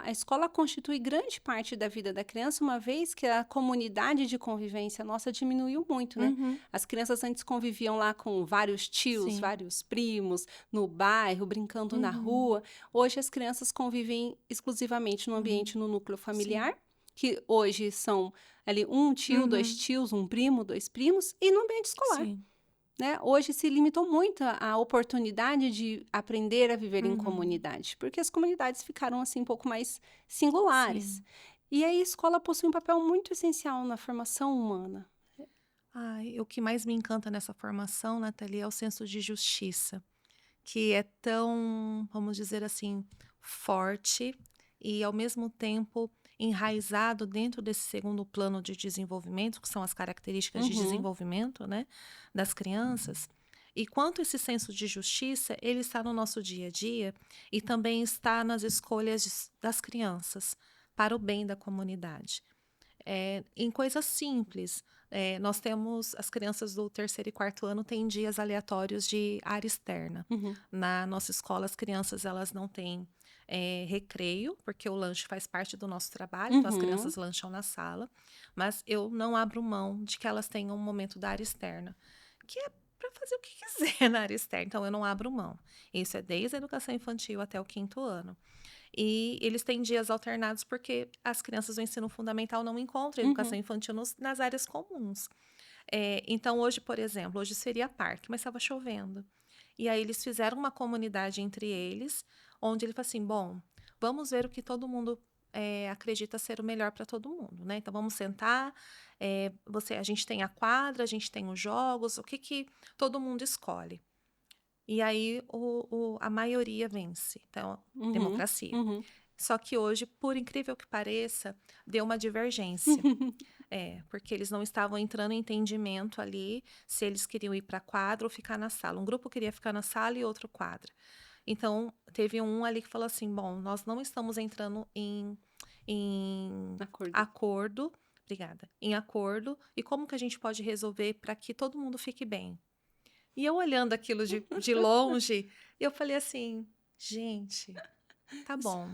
A escola constitui grande parte da vida da criança, uma vez que a comunidade de convivência nossa diminuiu muito, né. Uhum. As crianças antes conviviam lá com vários tios, Sim. vários primos, no bairro, brincando na Uhum. rua. Hoje as crianças convivem exclusivamente no Uhum. ambiente no núcleo Sim. familiar, que hoje são ali um tio, 2 Uhum. tios, um primo, 2 primos, e no ambiente escolar, Sim. né. Hoje se limitou muito a oportunidade de aprender a viver em Uhum. comunidade, porque as comunidades ficaram, assim, um pouco mais singulares. Sim. E aí a escola possui um papel muito essencial na formação humana. Ai, o que mais me encanta nessa formação, Nathalie, é o senso de justiça, que é tão, vamos dizer assim, forte e ao mesmo tempo enraizado dentro desse segundo plano de desenvolvimento, que são as características de Uhum, desenvolvimento, né, das crianças. E quanto esse senso de justiça, ele está no nosso dia a dia e também está nas escolhas das crianças para o bem da comunidade. Em coisas simples. Nós temos as crianças do terceiro e quarto ano têm dias aleatórios de área externa. uhum, Na nossa escola, as crianças elas não têm recreio, porque o lanche faz parte do nosso trabalho, então as uhum. crianças lancham na sala, mas eu não abro mão de que elas tenham um momento da área externa, que é para fazer o que quiser na área externa, então eu não abro mão. Isso é desde a educação infantil até o quinto ano. E eles têm dias alternados porque as crianças do ensino fundamental não encontram educação Uhum, infantil nas áreas comuns. Então, hoje, por exemplo, hoje seria parque, mas estava chovendo. E aí eles fizeram uma comunidade entre eles, onde ele falou assim: bom, vamos ver o que todo mundo acredita ser o melhor para todo mundo, né? Então vamos sentar. A gente tem a quadra, a gente tem os jogos, o que que todo mundo escolhe? E aí a maioria vence. Então, uhum, democracia. uhum. Só que hoje, por incrível que pareça, deu uma divergência. Porque eles não estavam entrando em entendimento ali se eles queriam ir para a quadra ou ficar na sala. Um grupo queria ficar na sala e outro quadra. Então, teve um ali que falou assim: bom, nós não estamos entrando em Acordo. acordo. Obrigada. Em acordo. E como que a gente pode resolver para que todo mundo fique bem? E eu olhando aquilo de longe, eu falei assim: gente, tá bom,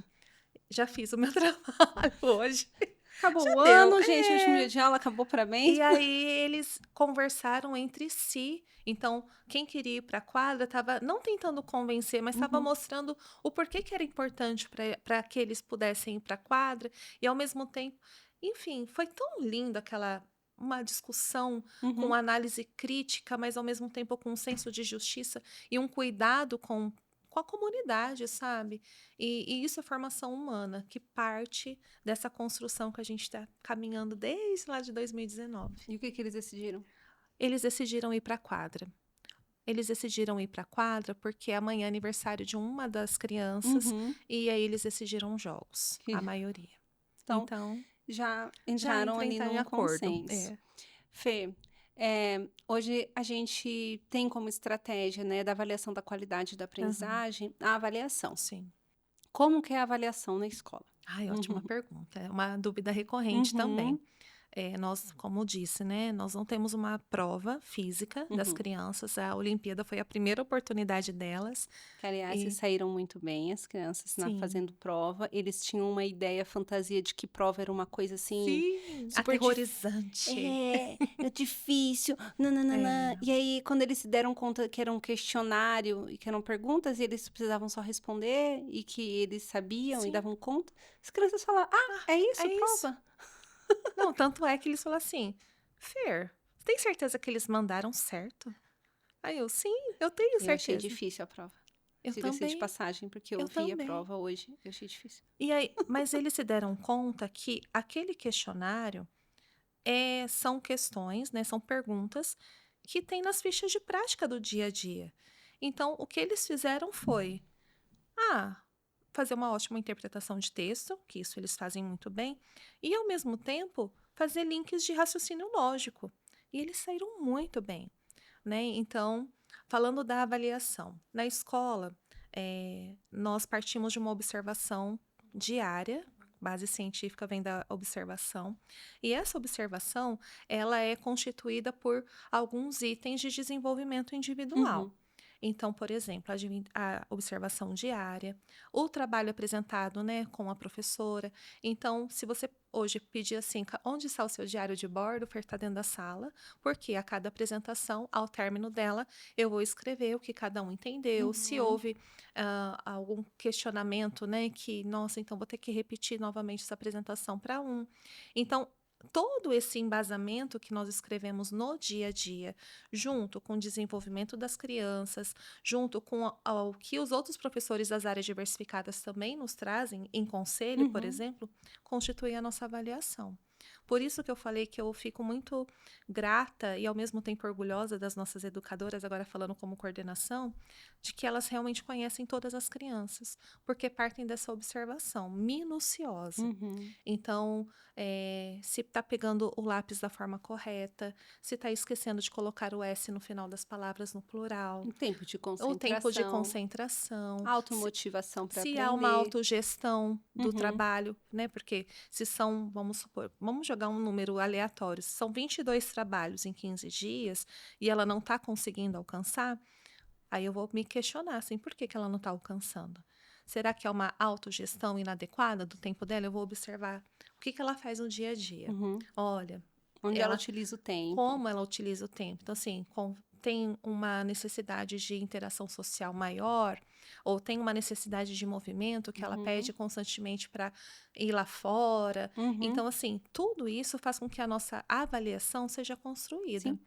já fiz o meu trabalho hoje, já Acabou o deu. ano, gente, o último dia de aula, acabou, parabéns. E aí eles conversaram entre si. Então, quem queria ir para a quadra estava não tentando convencer, mas estava Uhum, mostrando o porquê que era importante para que eles pudessem ir para a quadra. E ao mesmo tempo, enfim, foi tão lindo aquela uma discussão com uhum. análise crítica, mas ao mesmo tempo com um senso de justiça e um cuidado com a comunidade, sabe? E isso é formação humana, que parte dessa construção que a gente está caminhando desde lá de 2019. E o que que eles decidiram? Eles decidiram ir para a quadra. Eles decidiram ir para a quadra porque amanhã é aniversário de uma das crianças Uhum. e aí eles decidiram jogos, a Que maioria. então Então, já já entraram ali entra em num acordo. consenso. Fê, hoje a gente tem como estratégia, né, da avaliação da qualidade da Aham, aprendizagem, a avaliação. sim. Como que é a avaliação na escola? Ai, ótima Uhum, pergunta. É uma dúvida recorrente também. uhum, Nós, como disse, né, nós não temos uma prova física das uhum. crianças. A Olimpíada foi a primeira oportunidade delas. Que, aliás, se E saíram muito bem, as crianças sim, fazendo prova. Eles tinham uma ideia, fantasia de que prova era uma coisa assim, sim, super difícil. aterrorizante. É difícil, nananana. É, E aí, quando eles se deram conta que era um questionário e que eram perguntas, e eles precisavam só responder, e que eles sabiam e sim, davam conta, as crianças falaram: Ah, é é isso, isso. prova. Não, tanto é que eles falam assim, Fer, tem certeza que eles mandaram certo? Aí eu, sim, eu tenho Eu achei certeza. difícil a prova. Eu Diga-se de também, passagem, porque eu eu vi a também. prova hoje, eu achei difícil. E aí, mas eles se deram conta que aquele questionário são questões, né, são perguntas que tem nas fichas de prática do dia a dia. Então, o que eles fizeram foi, ah, fazer uma ótima interpretação de texto, que isso eles fazem muito bem, e ao mesmo tempo fazer links de raciocínio lógico. E eles saíram muito bem, né? Então, falando da avaliação, na escola, nós partimos de uma observação diária. Base científica vem da observação, e essa observação ela é constituída por alguns itens de desenvolvimento individual. Uhum, Então, por exemplo, a observação diária, o trabalho apresentado, né, com a professora. Então, se você hoje pedir assim, onde está o seu diário de bordo, Fer, está dentro da sala, porque a cada apresentação, ao término dela, eu vou escrever o que cada um entendeu, se uhum. houve algum questionamento, né, que, nossa, então vou ter que repetir novamente essa apresentação para um. Então, todo esse embasamento que nós escrevemos no dia a dia, junto com o desenvolvimento das crianças, junto com o que os outros professores das áreas diversificadas também nos trazem, em conselho, por Uhum. exemplo, constitui a nossa avaliação. Por isso que eu falei que eu fico muito grata e ao mesmo tempo orgulhosa das nossas educadoras, agora falando como coordenação, de que elas realmente conhecem todas as crianças, porque partem dessa observação minuciosa. Uhum. Então, se está pegando o lápis da forma correta, se está esquecendo de colocar o S no final das palavras no plural, Um tempo de o tempo de concentração, concentração, automotivação para se há uma aprender. autogestão do Uhum, trabalho, né? Porque se são, vamos supor, vamos jogar um número aleatório, se são 22 trabalhos em 15 dias e ela não está conseguindo alcançar, aí eu vou me questionar, assim, por que que ela não está alcançando? Será que é uma autogestão inadequada do tempo dela? Eu vou observar o que que ela faz no dia a dia. uhum. Olha, Onde ela ela utiliza o tempo. como ela utiliza o tempo. Então, assim, tem uma necessidade de interação social maior, ou tem uma necessidade de movimento que ela Uhum, pede constantemente para ir lá fora. uhum. Então, assim, tudo isso faz com que a nossa avaliação seja construída. Sim.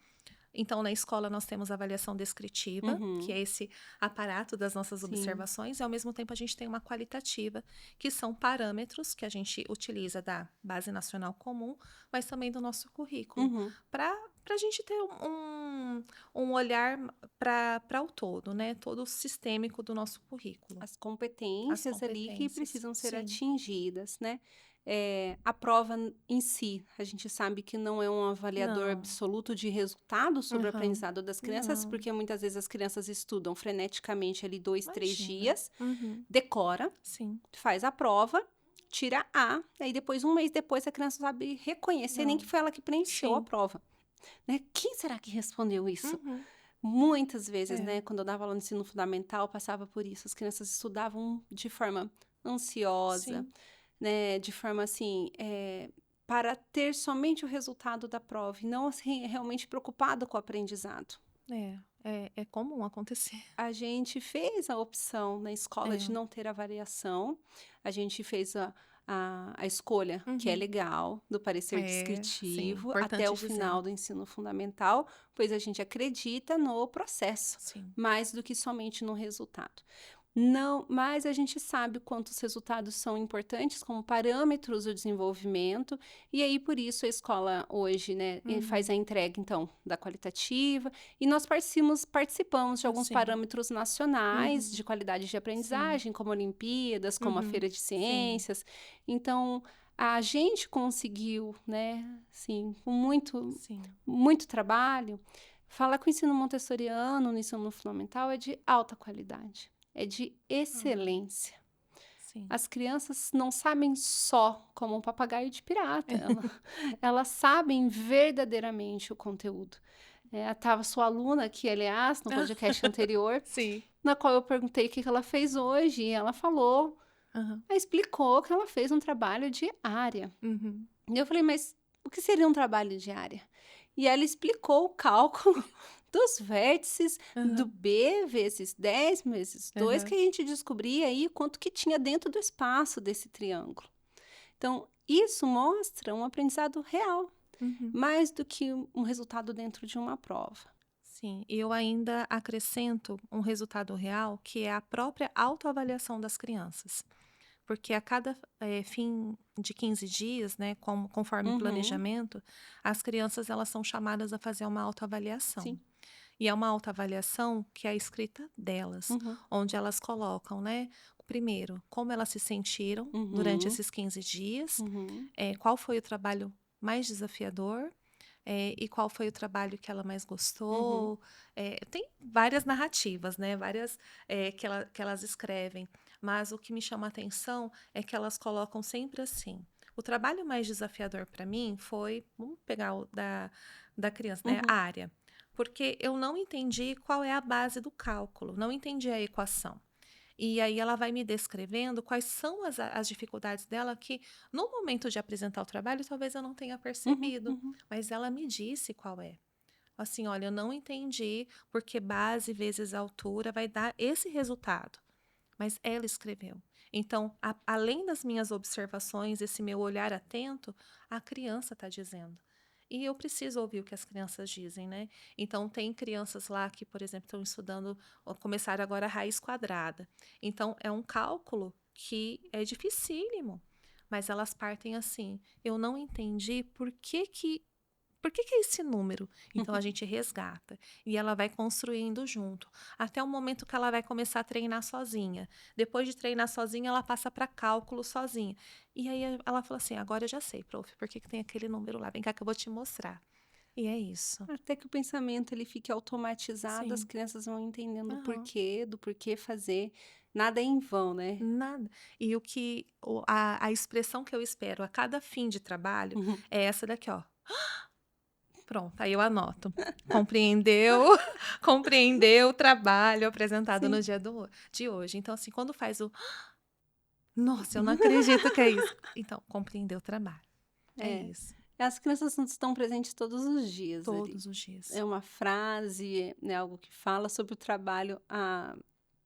Então, na escola, nós temos a avaliação descritiva, que Uhum, é esse aparato das nossas sim. observações, e ao mesmo tempo a gente tem uma qualitativa, que são parâmetros que a gente utiliza da Base Nacional Comum, mas também do nosso currículo, Uhum. para a gente ter um olhar para o todo, né? Todo o sistêmico do nosso currículo. As As competências ali que competências, precisam ser sim. atingidas, né? A prova em si, a gente sabe que não é um avaliador Não. absoluto de resultado sobre o Aham. aprendizado das crianças, Não. porque muitas vezes as crianças estudam freneticamente ali 2, 3 Imagina. dias, Uhum. decora, Sim. faz a prova, tira A, aí depois, um mês depois, a criança sabe reconhecer nem que Não. foi ela que preencheu a Sim. prova, né? Quem será que respondeu isso? Uhum. Muitas vezes, É. né, quando eu dava aula no ensino fundamental, passava por isso. As crianças estudavam de forma ansiosa, Sim. né, de forma assim, para ter somente o resultado da prova e não assim, realmente preocupado com o aprendizado. É comum acontecer. A gente fez a opção na escola de É. não ter avaliação, a gente fez a escolha, que é Uhum. legal, do parecer Sim, descritivo até importante o dizer. final do ensino fundamental, pois a gente acredita no processo, Sim. mais do que somente no resultado. Não, mas a gente sabe o quanto os resultados são importantes como parâmetros do desenvolvimento, e aí por isso a escola hoje, né, faz Uhum. a entrega então da qualitativa, e nós participamos de alguns Sim. parâmetros nacionais de Uhum. qualidade de Sim. aprendizagem, como Olimpíadas, como a Uhum. Feira de Sim. Ciências. Então, a gente conseguiu, né, assim, com muito, Sim. muito trabalho, falar que o ensino montessoriano no ensino fundamental é de alta qualidade, é de Uhum. excelência. Sim. As crianças não sabem só como um papagaio de pirata, elas sabem verdadeiramente o conteúdo. Estava sua aluna aqui, aliás, no podcast anterior, Sim. na qual eu perguntei o que que ela fez hoje, e ela falou, Aham. explicou que ela fez um trabalho de área. Uhum. E eu falei, mas o que seria um trabalho de área? E ela explicou o cálculo dos vértices do Aham. B vezes 10 vezes 2, que Aham. a gente descobria aí quanto que tinha dentro do espaço desse triângulo. Então, isso mostra um aprendizado real, Uhum. mais do que um resultado dentro de uma prova. Sim, e eu ainda acrescento um resultado real, que é a própria autoavaliação das crianças. Porque a cada fim de 15 dias, né, conforme o Uhum, planejamento, as crianças elas são chamadas a fazer uma autoavaliação. sim. E é uma autoavaliação que é a escrita delas, Uhum, onde elas colocam, né, primeiro, como elas se sentiram durante uhum, esses 15 dias, uhum, qual foi o trabalho mais desafiador, e qual foi o trabalho que ela mais uhum, gostou. Tem várias narrativas, né? Várias que elas escrevem. Mas o que me chama a atenção é que elas colocam sempre assim. O trabalho mais desafiador para mim foi, vamos pegar da criança, né? A uhum, área. Porque eu não entendi qual é a base do cálculo, não entendi a equação. E aí ela vai me descrevendo quais são as dificuldades dela que, no momento de apresentar o trabalho, talvez eu não tenha uhum, percebido, uhum. mas ela me disse qual é. Assim, olha, eu não entendi porque base vezes altura vai dar esse resultado, mas ela escreveu. Então, além das minhas observações, esse meu olhar atento, a criança está dizendo. E eu preciso ouvir o que as crianças dizem, né? Então, tem crianças lá que, por exemplo, estão estudando, ou começaram agora a raiz quadrada. Então, é um cálculo que é dificílimo. Mas elas partem assim. Eu não entendi por que é esse número? Então a gente resgata e ela vai construindo junto, até o momento que ela vai começar a treinar sozinha. Depois de treinar sozinha, ela passa para cálculo sozinha. E aí ela fala assim: agora eu já sei, prof, por que tem aquele número lá? Vem cá que eu vou te mostrar. E é isso. Até que o pensamento ele fique automatizado, as Sim. crianças vão entendendo o Aham. porquê, do porquê fazer. Nada é em vão, né? Nada. E a expressão que eu espero a cada fim de trabalho Uhum. é essa daqui, ó. Pronto, aí eu anoto. Compreendeu? Compreendeu o trabalho apresentado no Sim. dia de hoje. Então, assim, quando faz o nossa, eu não acredito que é isso. Então, compreendeu o trabalho. É É. isso. As crianças não estão presentes todos os dias ali. Todos os dias. É uma frase, né, algo que fala sobre o trabalho. A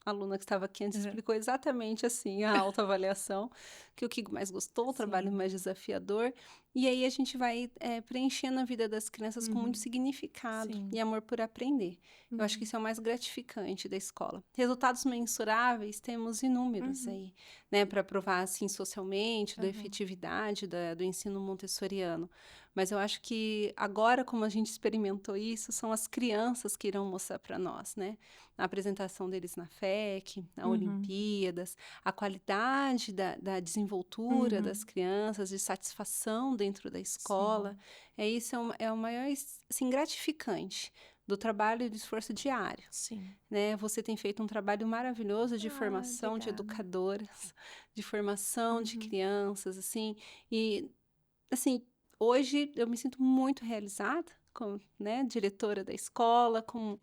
aluna que estava aqui antes Aham. explicou exatamente assim a autoavaliação, que o que mais gostou, o trabalho Sim. mais desafiador. E aí a gente vai preenchendo a vida das crianças com muito Uhum. significado e Sim. amor por aprender. Eu acho que Uhum. isso é o mais gratificante da escola. Resultados mensuráveis temos inúmeros Uhum. aí, né, para provar assim socialmente da Aham. efetividade do ensino montessoriano. Mas eu acho que agora, como a gente experimentou isso, são as crianças que irão mostrar para nós, né? A apresentação deles na FEC, na Uhum. Olimpíadas, a qualidade da desenvoltura das Uhum. crianças, de satisfação dentro da escola. Sim. Isso é o maior, assim, gratificante do trabalho e do esforço diário, Sim. né? Você tem feito um trabalho maravilhoso de Ai, formação de obrigada. educadoras, de formação de Uhum. crianças, assim, e assim, hoje eu me sinto muito realizada como, né, diretora da escola, com,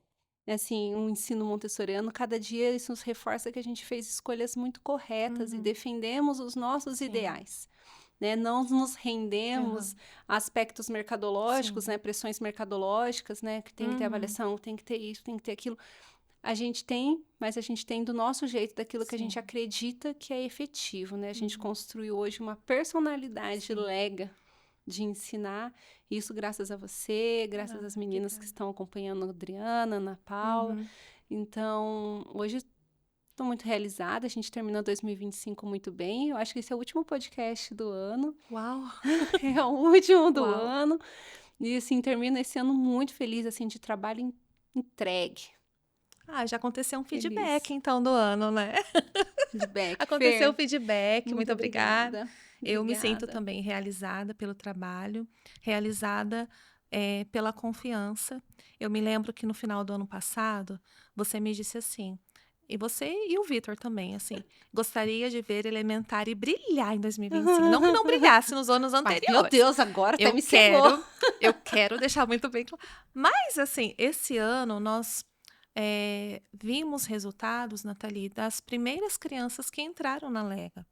assim, um ensino montessoriano. Cada dia isso nos reforça que a gente fez escolhas muito corretas e Uhum. defendemos os nossos Sim. ideais, né? Não nos rendemos Aham. a aspectos mercadológicos, Sim. né, pressões mercadológicas, né, que tem que ter Uhum. avaliação, tem que ter isso, tem que ter aquilo. A gente tem, mas a gente tem do nosso jeito, daquilo que a gente Sim. acredita que é efetivo, né? A gente Uhum. construiu hoje uma personalidade Sim. lega de ensinar, isso graças a você, graças Ah, às meninas que obrigada. estão acompanhando a Adriana, a Ana Paula. Uhum. Então, hoje estou muito realizada, a gente terminou 2025 muito bem. Eu acho que esse é o último podcast do ano, Uau! é o último do Uau! ano. E assim, termino esse ano muito feliz, assim, de trabalho entregue. Ah, já aconteceu um feedback Feliz. então do ano, né? Feedback. Aconteceu o Fer, feedback, muito muito obrigada. obrigada. Eu me sinto Obrigada. também realizada pelo trabalho, realizada, pela confiança. Eu me lembro que no final do ano passado, você me disse assim, e você e o Vitor também, assim: "Gostaria de ver Elementary brilhar em 2025", não que não brilhasse nos anos Mas, meu anteriores. Deus, agora até Eu me cegou. quero eu quero deixar muito bem claro. Mas, assim, esse ano nós, vimos resultados, Nathalie, das primeiras crianças que entraram na Lega.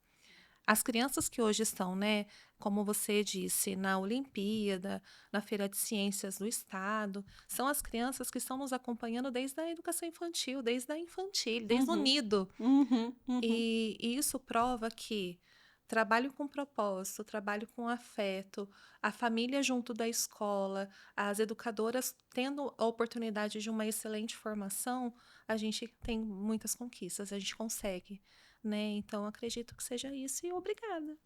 As crianças que hoje estão, né, como você disse, na Olimpíada, na Feira de Ciências do Estado, são as crianças que estão nos acompanhando desde a educação infantil, desde a infantil, desde o Uhum, nido. uhum, uhum. E isso prova que trabalho com propósito, trabalho com afeto, a família junto da escola, as educadoras tendo a oportunidade de uma excelente formação, a gente tem muitas conquistas, a gente consegue, né? Então, acredito que seja isso e obrigada.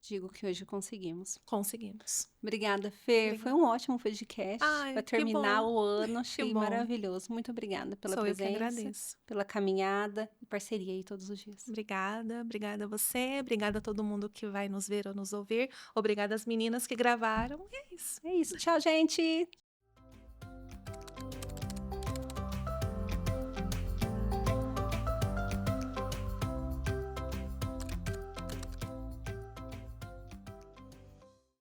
Digo que hoje conseguimos. Conseguimos. Obrigada, Fer. Foi Obrigada. um ótimo podcast para Ai, que terminar bom, o ano. que Achei bom. maravilhoso. Muito obrigada pela Sou eu que presença, agradeço. pela caminhada e parceria aí todos os dias. Obrigada, obrigada a você, obrigada a todo mundo que vai nos ver ou nos ouvir, obrigada às meninas que gravaram, e é isso. É isso. Tchau, gente.